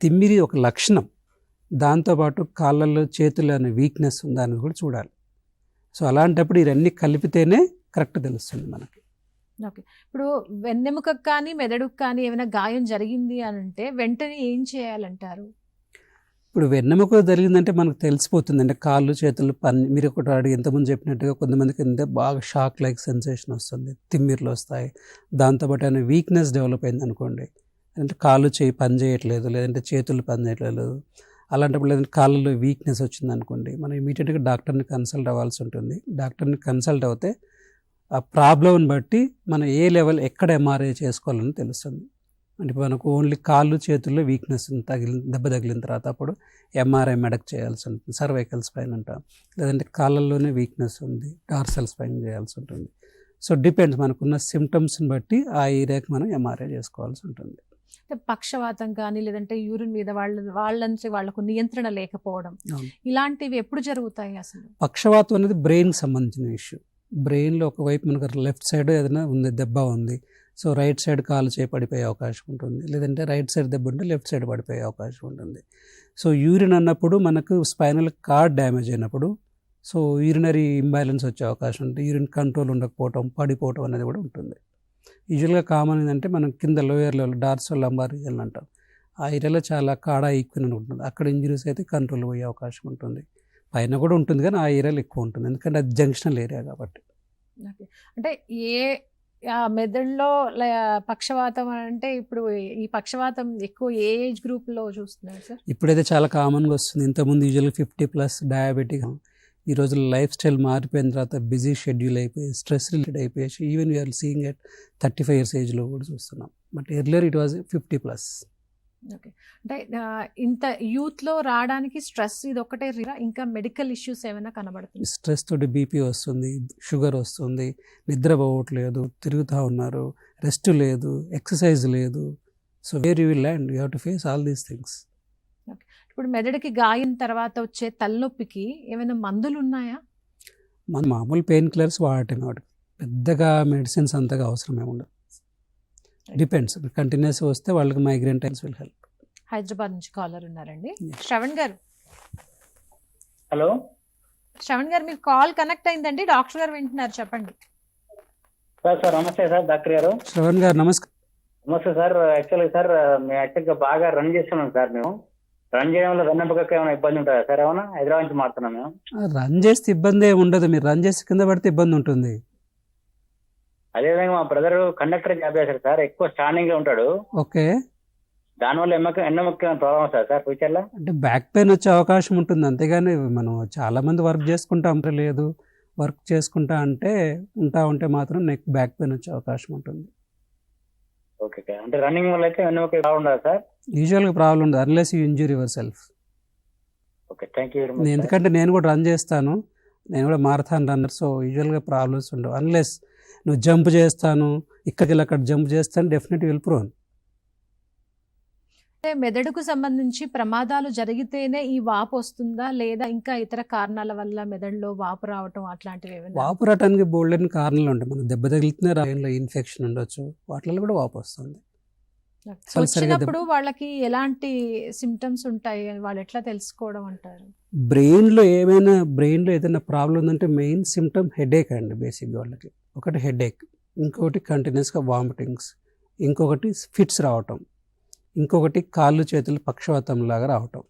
తిమ్మిరి ఒక లక్షణం. దాంతోపాటు కాళ్ళల్లో చేతులు అనే వీక్నెస్ ఉందా అనేది కూడా చూడాలి. సో అలాంటప్పుడు ఇవన్నీ కలిపితేనే కరెక్ట్ తెలుస్తుంది మనకి. ఓకే, ఇప్పుడు వెన్నెముకకు కానీ మెదడుకు కానీ ఏమైనా గాయం జరిగింది అని అంటే వెంటనే ఏం చేయాలంటారు? ఇప్పుడు వెన్నెముక జరిగిందంటే మనకు తెలిసిపోతుంది. అంటే కాళ్ళు చేతులు మీరు ఒకటి అడిగి ఎంతమంది చెప్పినట్టుగా కొంతమందికి ఏంటంటే బాగా షాక్ లైక్ సెన్సేషన్ వస్తుంది, తిమ్మిర్లు వస్తాయి. దాంతోపాటు ఏమైనా వీక్నెస్ డెవలప్ అయింది అనుకోండి, అంటే కాళ్ళు చేయి పని చేయట్లేదు, లేదంటే చేతులు పని చేయట్లేదు, అలాంటప్పుడు లేదంటే కాళ్ళలో వీక్నెస్ వచ్చింది అనుకోండి, మనం ఇమీడియట్గా డాక్టర్ని కన్సల్ట్ అవ్వాల్సి ఉంటుంది. డాక్టర్ని కన్సల్ట్ అవుతే ఆ ప్రాబ్లంని బట్టి మనం ఏ లెవెల్ ఎక్కడ ఎంఆర్ఐ చేసుకోవాలని తెలుస్తుంది. అంటే మనకు ఓన్లీ కాళ్ళు చేతుల్లో వీక్నెస్ దెబ్బ తగిలిన తర్వాత అప్పుడు ఎంఆర్ఐ మెడక్ చేయాల్సి ఉంటుంది, సర్వైకల్ స్పైన్ అంటాం. లేదంటే కాళ్ళల్లోనే వీక్నెస్ ఉంది, డార్సల్ స్పైన్ చేయాల్సి ఉంటుంది. సో డిపెండ్స్, మనకున్న సిమ్టమ్స్ని బట్టి ఆ ఏరియాకి మనం ఎంఆర్ఐ చేసుకోవాల్సి ఉంటుంది. పక్షవాతం కానీ లేదంటే యూరిన్ మీద వాళ్ళకు నియంత్రణ లేకపోవడం ఇలాంటివి ఎప్పుడు జరుగుతాయి అసలు? పక్షవాతం అనేది బ్రెయిన్కి సంబంధించిన ఇష్యూ. బ్రెయిన్లో ఒకవైపు మనకు లెఫ్ట్ సైడ్ ఏదైనా ఉంది, దెబ్బ ఉంది, సో రైట్ సైడ్ కాలు చేయి పడిపోయే అవకాశం ఉంటుంది. లేదంటే రైట్ సైడ్ దెబ్బ ఉంటే లెఫ్ట్ సైడ్ పడిపోయే అవకాశం ఉంటుంది. సో యూరిన్ అన్నప్పుడు మనకు స్పైనల్ కార్డ్ డ్యామేజ్ అయినప్పుడు సో యూరినరీ ఇంబ్యాలెన్స్ వచ్చే అవకాశం ఉంటుంది. యూరిన్ కంట్రోల్ ఉండకపోవటం, పడిపోవటం అనేది కూడా ఉంటుంది. యూజువల్గా కామన్ ఏంటంటే మనం కింద lower level dorsal lumbar region అంటాం, ఆ ఏరియాలో చాలా కాడా ఈక్విన్ ఉంటుంది. అక్కడ ఇంజరీస్ అయితే కంట్రోల్ పోయే అవకాశం ఉంటుంది. పైన కూడా ఉంటుంది కానీ ఆ ఏరియాలో ఎక్కువ ఉంటుంది, ఎందుకంటే అది జంక్షనల్ ఏరియా కాబట్టి. అంటే మెదడులో పక్షవాతం అంటే ఇప్పుడు ఈ పక్షవాతం ఎక్కువ ఏ ఏజ్ గ్రూప్లో చూస్తున్నారు సార్? ఇప్పుడైతే చాలా కామన్గా వస్తుంది. ఇంతకుముందు యూజువల్గా 50+ డయాబెటిక్. ఈ రోజుల్లో లైఫ్ స్టైల్ మారిపోయిన తర్వాత బిజీ షెడ్యూల్ అయిపోయి, స్ట్రెస్ రిలేటెడ్ అయిపోయి, even we are seeing at 35 years ఏజ్లో కూడా చూస్తున్నాం. But earlier it was 50+. Okay, అంటే ఇంత యూత్లో రావడానికి స్ట్రెస్ ఇది ఒకటే, ఇంకా మెడికల్ ఇష్యూస్ ఏమైనా కనబడుతుంది? స్ట్రెస్ తోటి బీపీ వస్తుంది, షుగర్ వస్తుంది, నిద్ర పోవట్లేదు, తిరుగుతూ ఉన్నారు, రెస్ట్ లేదు, ఎక్సర్సైజ్ లేదు. So where you will land, you have to face all these things. Okay, ఇప్పుడు మెదడుకి గాయం తర్వాత వచ్చే తలనొప్పికి ఏమైనా మందులు ఉన్నాయా? మన మామూలు పెయిన్ కిల్లర్స్ వాడటం కాబట్టి పెద్దగా మెడిసిన్స్ అంతగా అవసరమే ఉండదు. డిపెండ్స్, కంటిన్యూస్ వస్తే వాళ్ళకి migraine times will help. Hyderabad నుంచి కాలర్ ఉన్నారండి, శ్రవణ్ గారు. హలో శ్రవణ్ గారు, మీకు కాల్ కనెక్ట్ అయిందండి, డాక్టర్ గారు వింటున్నారు, చెప్పండి. సార్ నమస్తే సార్, డాక్టర్ గారు. శ్రవణ్ గారు నమస్కారం. నమస్తే సార్. యాక్చువల్గా సార్ మేము యాక్చువల్గా బాగా రన్ చేస్తున్నాం సార్. మేము రన్ చేయడంలో వెన్నెముకకి ఏమైనా ఇబ్బంది ఉంటుందా సార్? ఏమైనా హైదరాబాద్ నుంచి మారుతున్నాం మేము. రన్ చేస్తే ఇబ్బంది ఏమి ఉండదు, మీరు రన్ చేసి కింద పడితే ఇబ్బంది ఉంటుంది. అదేవిధంగా మా బ్రదర్ కండక్టర్ జాబ్ చేశారు సార్, ఎక్కువ స్టాండింగ్ లో ఉంటాడు. ఓకే, దానివల్ల వెన్నెముక ప్రాబ్లం వస్తుంది సార్ ఫ్యూచర్ లో? అంటే బ్యాక్ పెయిన్ వచ్చే అవకాశం ఉంటుంది, అంతేగాని మనం చాలా మంది వర్క్ చేసుకుంటాం లేదు, వర్క్ చేసుకుంటా అంటే ఉంటే మాత్రం నెక్ బ్యాక్ పెయిన్ వచ్చే అవకాశం ఉంటుంది. ఓకే, అంటే రన్నింగ్ వల్ల అయితే వెన్నెముక ప్రాబ్లం ఉండదు సార్? యూజువల్గా ప్రాబ్లం ఉండదు unless you injure your self. Okay, thank you very much. ఎందుకంటే నేను కూడా రన్ చేస్తాను, నేను కూడా మారథాన్ రన్నర్. సో యూజువల్గా ప్రాబ్లమ్స్ ఉండవు అన్లెస్ నువ్వు జంప్ చేస్తాను, ఇక్కడికి అక్కడ జంప్ చేస్తాను, డెఫినెట్లీ విల్ ప్రోన్. అంటే మెదడుకు సంబంధించి ప్రమాదాలు జరిగితేనే ఈ వాపు వస్తుందా, లేదా ఇంకా ఇతర కారణాల వల్ల మెదడులో వాపు రావటం అట్లాంటివి ఏమైనా? వాపు రావడానికి బోల్డెన్ కారణాలు ఉంటాయి. మనం దెబ్బ తగిలితేనే రాయంలో ఇన్ఫెక్షన్ ఉండొచ్చు, వాటిలో కూడా వాపు వస్తుంది. వచ్చినప్పుడు వాళ్ళకి ఎలాంటి సిమ్టమ్స్ ఉంటాయి, వాళ్ళు ఎట్లా తెలుసుకోవడం అంటారు? బ్రెయిన్లో ఏదైనా ప్రాబ్లం ఉందంటే మెయిన్ సిమ్టమ్ హెడేక్ అండి. బేసిక్గా వాళ్ళకి ఒకటి హెడేక్, ఇంకొకటి కంటిన్యూస్గా వామిటింగ్స్, ఇంకొకటి ఫిట్స్ రావటం, ఇంకొకటి కాళ్ళు చేతులు పక్షవాతం లాగా రావటం.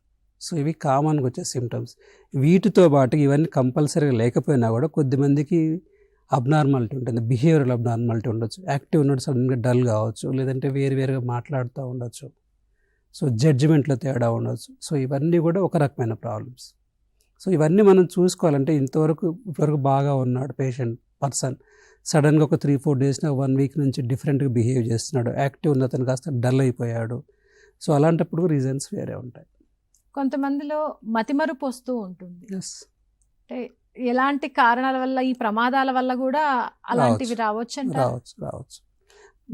సో ఇవి కామన్గా వచ్చే సిమ్టమ్స్. వీటితో పాటు ఇవన్నీ కంపల్సరీగా లేకపోయినా కూడా కొద్దిమందికి అబ్నార్మాలిటీ ఉంటుంది, బిహేవియరల్ అబ్నార్మాలిటీ ఉండొచ్చు, యాక్టివ్ ఉండొచ్చు, సడన్గా డల్ కావచ్చు, లేదంటే వేరుగా మాట్లాడుతూ ఉండొచ్చు, సో జడ్జిమెంట్లో తేడా ఉండొచ్చు. సో ఇవన్నీ కూడా ఒక రకమైన ప్రాబ్లమ్స్. సో ఇవన్నీ మనం చూసుకోవాలంటే ఇప్పటివరకు బాగా ఉన్నాడు పర్సన్, సడన్గా ఒక 3-4 days 1 week నుంచి డిఫరెంట్గా బిహేవ్ చేస్తున్నాడు, యాక్టివ్ ఉన్న అతను కాస్త డల్ అయిపోయాడు, సో అలాంటప్పుడు రీజన్స్ వేరే ఉంటాయి. కొంతమందిలో మతిమరుపు వస్తూ ఉంటుంది. ఎస్, అంటే ఎలాంటి కారణాల వల్ల, ఈ ప్రమాదాల వల్ల కూడా అలాంటివి రావచ్చు అంటారు. రావచ్చు.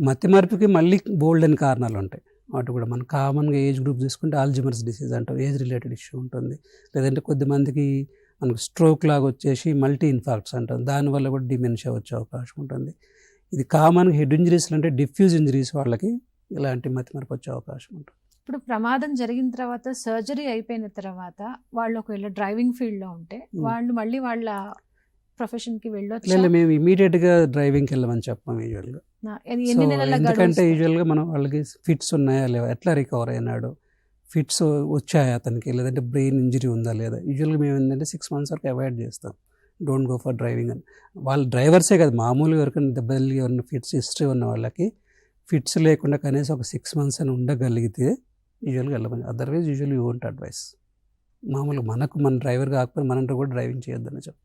మతి మార్పుకి మళ్ళీ బోల్డ్ అని కారణాలు ఉంటాయి. వాటి కూడా మనం కామన్గా ఏజ్ గ్రూప్ తీసుకుంటే ఆల్జిమర్స్ డిసీజ్ అంటాం, ఏజ్ రిలేటెడ్ ఇష్యూ ఉంటుంది. లేదంటే కొద్దిమందికి మనకు స్ట్రోక్ లాగా వచ్చేసి మల్టీ ఇన్ఫాక్ట్స్ అంటాం, దానివల్ల కూడా డిమెన్షియా వచ్చే అవకాశం ఉంటుంది. ఇది కామన్గా హెడ్ ఇంజరీస్లు అంటే డిఫ్యూజ్ ఇంజరీస్ వాళ్ళకి ఇలాంటి మతి మార్పు వచ్చే అవకాశం ఉంటుంది. ఇప్పుడు ప్రమాదం జరిగిన తర్వాత, సర్జరీ అయిపోయిన తర్వాత వాళ్ళు ఒకవేళ డ్రైవింగ్ ఫీల్డ్లో ఉంటే వాళ్ళు మళ్ళీ వాళ్ళ ప్రొఫెషన్కి వెళ్ళొచ్చు. లేదు, మేము ఇమీడియట్గా డ్రైవింగ్కి వెళ్ళమని చెప్పాము యూజువల్గా. ఎన్ని నెలల ఎందుకంటే యూజువల్గా మనం వాళ్ళకి ఫిట్స్ ఉన్నాయా లేవా, ఎట్లా రికవర్ అయినాడు, ఫిట్స్ వచ్చాయా అతనికి, లేదంటే బ్రెయిన్ ఇంజరీ ఉందా లేదా. యూజువల్గా మేము ఏంటంటే 6 months వరకు అవాయిడ్ చేస్తాం, డోంట్ గో ఫర్ డ్రైవింగ్ అని. వాళ్ళు డ్రైవర్సే కదా, మామూలుగా ఎవరికైనా దెబ్బలు ఎవరైనా ఫిట్స్ హిస్టరీ ఉన్న వాళ్ళకి ఫిట్స్ లేకుండా కనీసం ఒక 6 months అని ఉండగలిగితే యూజువల్గా వెళ్ళమని. Otherwise usually you won't advice. మామూలుగా మన డ్రైవర్ కాకపోతే మనంటే కూడా డ్రైవింగ్ చేయొద్దని చెప్తాం.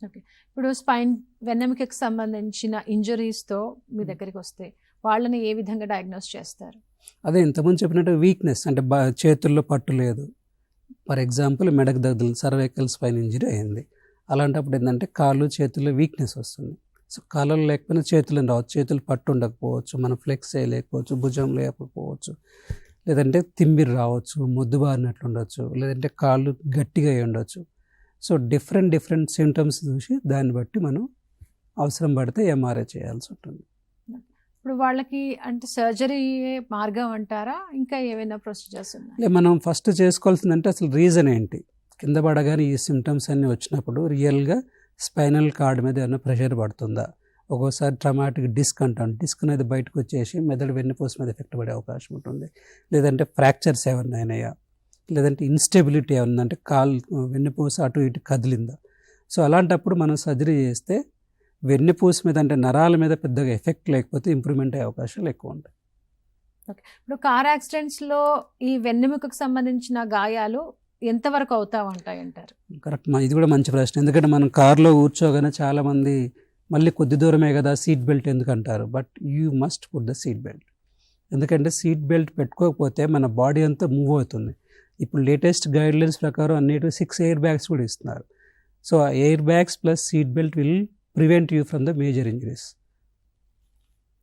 ఓకే. ఇప్పుడు స్పైన్ వెన్నెముకకి సంబంధించిన ఇంజరీస్తో మీ దగ్గరికి వస్తే వాళ్ళని ఏ విధంగా డయాగ్నోస్ చేస్తారు? అదే ఇంతకుముందు చెప్పినట్టు వీక్నెస్ అంటే చేతుల్లో పట్టు లేదు, ఫర్ ఎగ్జాంపుల్ మెడకు దగ్గర సర్వైకల్ స్పైన్ ఇంజరీ అయింది. అలాంటప్పుడు ఏంటంటే కాళ్ళు చేతుల్లో వీక్నెస్ వస్తుంది. సో కాళ్ళు లేకపోయినా చేతులు రావచ్చు, చేతులు పట్టు ఉండకపోవచ్చు, మనం ఫ్లెక్స్ చేయలేకపోవచ్చు, భుజం లేకపోవచ్చు, లేదంటే తిమ్మిరి రావచ్చు, మొద్దుబారినట్లు ఉండొచ్చు, లేదంటే కాళ్ళు గట్టిగా అయి ఉండొచ్చు. సో డిఫరెంట్ సిమ్టమ్స్ చూసి దాన్ని బట్టి మనం అవసరం పడితే ఎంఆర్ఐ చేయాల్సి ఉంటుంది. ఇప్పుడు వాళ్ళకి అంటే సర్జరీ మార్గం అంటారా, ఇంకా ఏమైనా ప్రొసీజర్స్ ఉన్నాయి? మనం ఫస్ట్ చేసుకోవాల్సిందంటే అసలు రీజన్ ఏంటి, కింద పడగానే ఈ సిమ్టమ్స్ అన్నీ వచ్చినప్పుడు రియల్గా స్పైనల్ కార్డ్ మీద ఏమైనా ప్రెషర్ పడుతుందా, ఒక్కోసారి ట్రమాటిక్ డిస్క్ అంటాం, డిస్క్ అనేది బయటకు వచ్చేసి మెదడు వెన్నుపూస మీద ఎఫెక్ట్ పడే అవకాశం ఉంటుంది. లేదంటే ఫ్రాక్చర్స్ ఏమైనా అయినాయా, లేదంటే ఇన్స్టెబిలిటీ ఏమన్నా అంటే వెన్నుపూస అటు ఇటు కదిలిందా. సో అలాంటప్పుడు మనం సర్జరీ చేస్తే వెన్నుపూస మీద అంటే నరాల మీద పెద్దగా ఎఫెక్ట్ లేకపోతే ఇంప్రూవ్మెంట్ అయ్యే అవకాశాలు ఎక్కువ ఉంటాయి. ఓకే. ఇప్పుడు కార్ యాక్సిడెంట్స్లో ఈ వెన్నెముకకు సంబంధించిన గాయాలు ఎంతవరకు అవుతా ఉంటాయి అంటారు? కరెక్ట్, ఇది కూడా మంచి ప్రశ్న. ఎందుకంటే మనం కార్లో కూర్చోగానే చాలామంది మళ్ళీ కొద్ది దూరమే కదా సీట్ బెల్ట్ ఎందుకు అంటారు, but you must put the seat belt. ఎందుకంటే సీట్ బెల్ట్ పెట్టుకోకపోతే మన బాడీ అంతా మూవ్ అవుతుంది. ఇప్పుడు లేటెస్ట్ గైడ్లైన్స్ ప్రకారం అన్నిటి 6 ఎయిర్ బ్యాగ్స్ కూడా ఇస్తున్నారు. సో ఆ air bags plus seat belt will prevent you from the major injuries.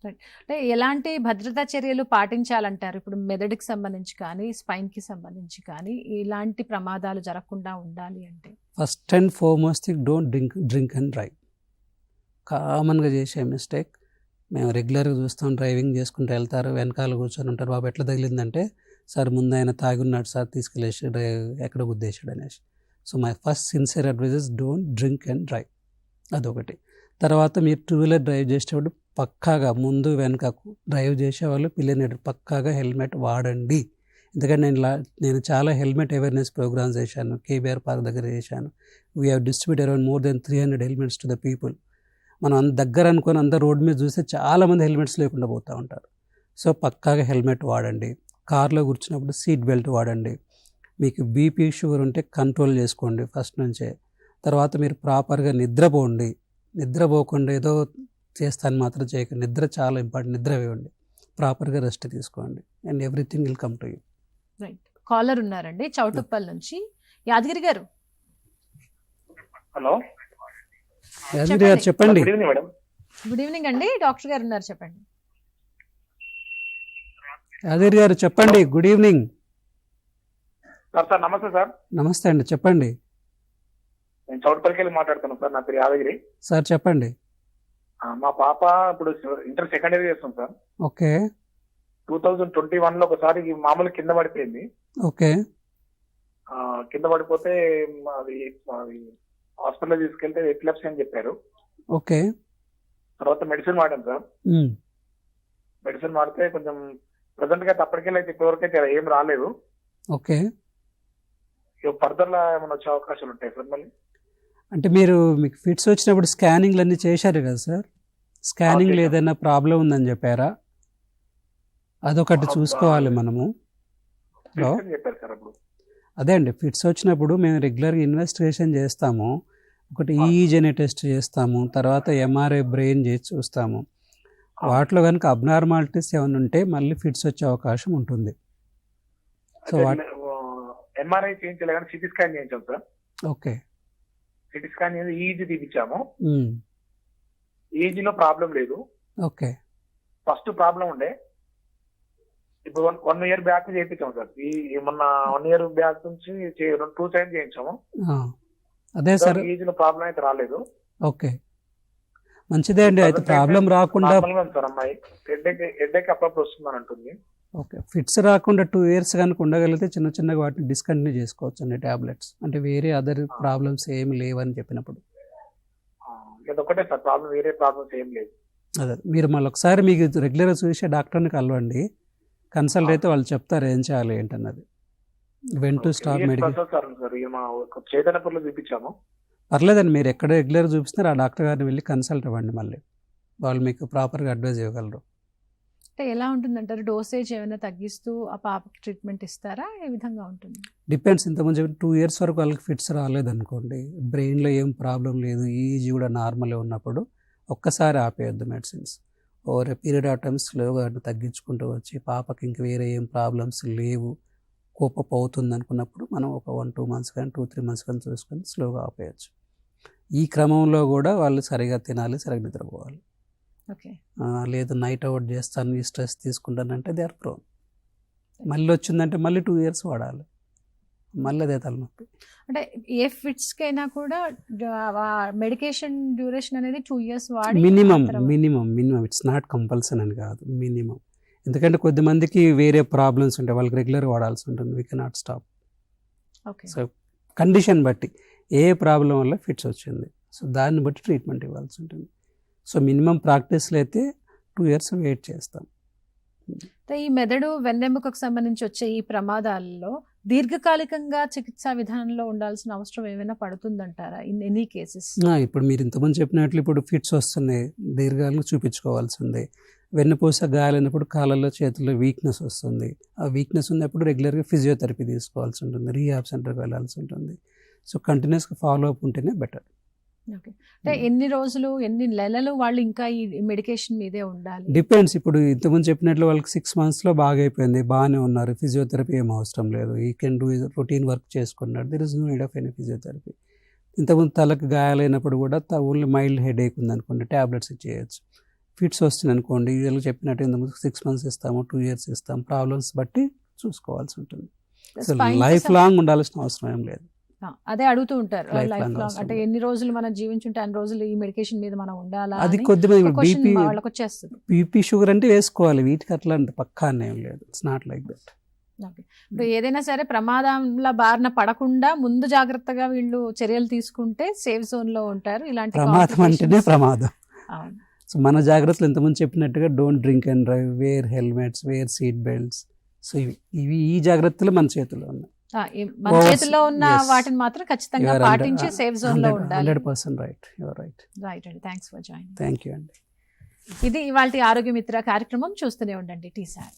అంటే ఎలాంటి భద్రతా చర్యలు పాటించాలంటారు? ఇప్పుడు మెదడుకి సంబంధించి కానీ స్పైన్కి సంబంధించి కానీ ఇలాంటి ప్రమాదాలు జరగకుండా ఉండాలి అంటే first and foremost don't drink and drive. కామన్గా చేసే మిస్టేక్. మేము రెగ్యులర్గా చూస్తాం, డ్రైవింగ్ చేసుకుంటూ వెళ్తారు, వెనకాల కూర్చొని ఉంటారు, బాబు ఎట్లా తగిలిందంటే సార్ ముందు ఆయన తాగి ఉన్నాడు సార్, తీసుకెళ్ళేసి ఎక్కడ గుద్దేశాడు అనేసి. So my first sincere advices don't drink and drive. అదొకటి. తర్వాత మీరు 2-wheeler డ్రైవ్ చేసేటప్పుడు పక్కాగా ముందు వెనకకు డ్రైవ్ చేసేవాళ్ళు పిల్లలు పక్కాగా హెల్మెట్ వాడండి. ఎందుకంటే నేను చాలా హెల్మెట్ అవేర్నెస్ ప్రోగ్రామ్స్ చేశాను, కేబీఆర్ పార్క్ దగ్గర చేశాను. We have distribute around more than 300 helmets to the people. మనం దగ్గర అనుకొని అందరు రోడ్డు మీద చూస్తే చాలామంది హెల్మెట్స్ లేకుండా పోతూ ఉంటారు. సో పక్కాగా హెల్మెట్ వాడండి. కార్లో కూర్చున్నప్పుడు సీట్ బెల్ట్ వాడండి. మీకు బీపీ షుగర్ ఉంటే కంట్రోల్ చేసుకోండి ఫస్ట్ నుంచే. తర్వాత మీరు ప్రాపర్గా నిద్రపోకుండా ఏదో చేస్తాను మాత్రం చేయకండి. నిద్ర చాలా ఇంపార్టెంట్. నిద్ర ఇవ్వండి, ప్రాపర్గా రెస్ట్ తీసుకోండి, and everything will come to you. Right. Caller ఉన్నారండి చౌటుప్పల్ నుంచి. యాదగిరి గారు. హలో యాదగిరి గారు చెప్పండి. Good evening madam. Good evening అండి, డాక్టర్ గారు ఉన్నారు, చెప్పండి. యాదగిరి గారు చెప్పండి. Good evening sir. నమస్తే సార్. నమస్తే అండి, చెప్పండి. నేను చౌటుపల్లికి వెళ్ళి మాట్లాడుతున్నాను సార్. నా పేరు యాదగిరి సార్ చెప్పండి. మా పాప ఇప్పుడు ఇంటర్ సెకండ్ ఇయర్ చేస్తుంది సార్. ఓకే. 2021లో ఒకసారి మామూలు కింద పడిపోయింది. ఓకే. కింద పడిపోతే అది హాస్పిటల్ తీసుకెళ్తే ఎపిలెప్సీ అని చెప్పారు. ఓకే. తర్వాత మెడిసిన్ వాడాను సార్. మెడిసిన్ వాడితే కొంచెం ప్రజెంట్ గా అప్పటికెళ్ళి ఇప్పటివరకైతే ఏం రాలేదు. ఓకే. ఫర్దర్ లా ఏమైనా వచ్చే అవకాశాలు ఉంటాయి సార్ మళ్ళీ? అంటే మీకు ఫిట్స్ వచ్చినప్పుడు స్కానింగ్లు అన్నీ చేశారు కదా సార్? స్కానింగ్లో ఏదైనా ప్రాబ్లం ఉందని చెప్పారా? అదొకటి చూసుకోవాలి మనము. చెప్పారు సార్. అప్పుడు అదే అండి, ఫిట్స్ వచ్చినప్పుడు మేము రెగ్యులర్గా ఇన్వెస్టిగేషన్ చేస్తాము. ఒకటి ఈఈజీనే టెస్ట్ చేస్తాము, తర్వాత ఎంఆర్ఐ బ్రెయిన్ చేసి చూస్తాము. వాటిలో కనుక అబ్నార్మాలిటీస్ ఏమైనా ఉంటే మళ్ళీ ఫిట్స్ వచ్చే అవకాశం ఉంటుంది. సో ఎంఆర్ఐ చేయించలే కానీ సిటీ స్కాన్ చేయించాం sir. Okay. CT scan EEG తీపిచ్చాము. ఈజీలో ప్రాబ్లం లేదు. ఓకే. ఫస్ట్ ప్రాబ్లం ఉండే, ఇప్పుడు 1 year బ్యాక్ చేయించాం సార్. ఈ మొన్న 1 year బ్యాక్ నుంచి 2 times చేయించాము. అదే సార్, ఈజీలో ప్రాబ్లం అయితే రాలేదు. ఓకే, మంచిదే అండి. అయితే ప్రాబ్లం రాకుండా సార్ అమ్మాయి హెడ్ఏక్ అప్పుడప్పుడు వస్తుందని అంటుంది. ఓకే, ఫిట్స్ రాకుండా 2 years కనుక ఉండగలిగితే చిన్న చిన్నగా వాటిని డిస్కంటిన్యూ చేసుకోవచ్చు అండి టాబ్లెట్స్. అంటే వేరే అదర్ ప్రాబ్లమ్స్ ఏమి లేవని చెప్పినప్పుడు. ఒకటే సార్ ప్రాబ్లం, వేరే ప్రాబ్లమ్స్ ఏం లేదు. అదే, మీరు మళ్ళీ ఒకసారి మీకు రెగ్యులర్గా చూసే డాక్టర్ని కలవండి, కన్సల్ట్ అయితే వాళ్ళు చెప్తారు ఏం చేయాలి ఏంటన్నది. When to stop medication. చైతన్యపూర్లో చూపించాము. పర్లేదండి, మీరు ఎక్కడ రెగ్యులర్ చూపిస్తున్నారు ఆ డాక్టర్ గారిని వెళ్ళి కన్సల్ట్ అవ్వండి, మళ్ళీ వాళ్ళు మీకు ప్రాపర్గా అడ్వైజ్ ఇవ్వగలరు. అంటే ఎలా ఉంటుందంటారు, డోసేజ్ ఏమైనా తగ్గిస్తూ ఆ పాపకి ట్రీట్మెంట్ ఇస్తారా, ఏ విధంగా ఉంటుంది? డిపెండ్స్. ఇంతకుముందు 2 years వరకు వాళ్ళకి ఫిట్స్ రాలేదనుకోండి, బ్రెయిన్లో ఏం ప్రాబ్లం లేదు, ఈజీ కూడా నార్మలే ఉన్నప్పుడు ఒక్కసారి ఆపేయొద్దు medicines. Over a period of time స్లోగా తగ్గించుకుంటూ వచ్చి పాపకి ఇంక వేరే ఏం ప్రాబ్లమ్స్ లేవు, కోపప్ అవుతుంది అనుకున్నప్పుడు మనం ఒక 1-2 months కానీ 2-3 months కానీ చూసుకొని స్లోగా ఆపేయచ్చు. ఈ క్రమంలో కూడా వాళ్ళు సరిగా తినాలి, సరిగా నిద్రపోవాలి. ఓకే. లేదు నైట్ అవుట్ చేస్తాను, ఈ స్ట్రెస్ తీసుకుంటానంటే దే ఆర్ ప్రోన్. మళ్ళీ వచ్చిందంటే మళ్ళీ 2 years వాడాలి, మళ్ళీ అదే తలనొప్పి. అంటే ఏ ఫిట్స్కైనా కూడా మెడికేషన్ డ్యూరేషన్ అనేది 2 years వాడి మినిమం ఇట్స్ నాట్ కంపల్సరీ అని కాదు, మినిమం. ఎందుకంటే కొద్దిమందికి వేరే ప్రాబ్లమ్స్ ఉంటాయి, వాళ్ళకి రెగ్యులర్ వాడాల్సి ఉంటుంది, we cannot stop. Okay. So condition బట్టి ఏ ప్రాబ్లం వల్ల ఫిట్స్ వచ్చింది, సో దాన్ని బట్టి ట్రీట్మెంట్ ఇవ్వాల్సి ఉంటుంది. సో మినిమం ప్రాక్టీస్లో అయితే 2 years వెయిట్ చేస్తాం. ఈ మెదడు వెన్నెముకకు సంబంధించి వచ్చే ఈ ప్రమాదాలలో దీర్ఘకాలికంగా చికిత్సా విధానంలో ఉండాల్సిన అవసరం ఏమైనా పడుతుందంటారా ఇన్ ఎనీ కేసెస్? ఇప్పుడు మీరు ఇంతకుముందు చెప్పినట్లు ఇప్పుడు ఫిట్స్ వస్తున్నాయి, దీర్ఘకాలంగా చూపించుకోవాల్సిందే. వెన్నుపూస గాయాలైనప్పుడు కాళ్ళలో చేతుల్లో వీక్నెస్ వస్తుంది, ఆ వీక్నెస్ ఉన్నప్పుడు రెగ్యులర్గా ఫిజియోథెరపీ తీసుకోవాల్సి ఉంటుంది, రీహాబ్ సెంటర్కి వెళ్ళాల్సి ఉంటుంది. సో కంటిన్యూస్గా ఫాలో అప్ ఉంటేనే బెటర్. ఓకే. అంటే ఎన్ని రోజులు, ఎన్ని నెలలు వాళ్ళు ఇంకా ఈ మెడికేషన్ మీదే ఉండాలి? డిపెండ్స్. ఇప్పుడు ఇంతకుముందు చెప్పినట్లు వాళ్ళకి 6 monthsలో బాగా అయిపోయింది, బాగానే ఉన్నారు, ఫిజియోథెరపీ ఏం అవసరం లేదు, ఈ కెన్ డూ రొటీన్ వర్క్ చేసుకున్నాడు, there is no need of any physiotherapy. ఇంతకుముందు తలకు గాయాలైనప్పుడు కూడా ఓన్లీ మైల్డ్ హెడేక్ ఉందనుకోండి, ట్యాబ్లెట్స్ ఇచ్చేయచ్చు. ఫిట్స్ వస్తుంది అనుకోండి, యూజువల్గా చెప్పినట్టు ఇంతకుముందు 6 months ఇస్తాము, 2 years ఇస్తాం, ప్రాబ్లమ్స్ బట్టి చూసుకోవాల్సి ఉంటుంది. సో లైఫ్ లాంగ్ ఉండాల్సిన అవసరం ఏం లేదు. అదే అడుగుతూ ఉంటారు, లైఫ్ లాంగ్ అంటే ఎన్ని రోజులు మనం జీవించుంటే అన్ని రోజులు ఈ మెడికేషన్ మీద మనం ఉండాలా? అది కొద్దిమంది వాళ్ళకి వచ్చేస్తుంది. బీపీ షుగర్ అంటే వేసుకోవాలి, వీటికి అట్లా అంటే పక్కా ఏం లేదు, ఇట్స్ నాట్ లైక్ దట్. ఇప్పుడు ఏదైనా సరే ప్రమాదంలో బారిన పడకుండా ముందు జాగ్రత్తగా వీళ్ళు చర్యలు తీసుకుంటే సేఫ్ జోన్ లో ఉంటారు. ఇలాంటి ప్రమాదం అంటేనే ప్రమాదం. సో మన జాగ్రత్తలు ఇంతకుముందు చెప్పినట్టుగా don't drink and drive, wear helmets, wear seat belts. So ఇవి ఈ జాగ్రత్తలు మన చేతిలో ఉన్నాయి. మన చేతిలో ఉన్న వాటిని మాత్రం ఖచ్చితంగా పాటించి సేఫ్ జోన్ లో ఉండాలి. 100% right, you are right. Right అండి, thanks for joining. Thank you అండి. ఇది ఇవాల్టి ఆరోగ్య మిత్ర కార్యక్రమం. చూస్తూనే ఉండండి TSAT.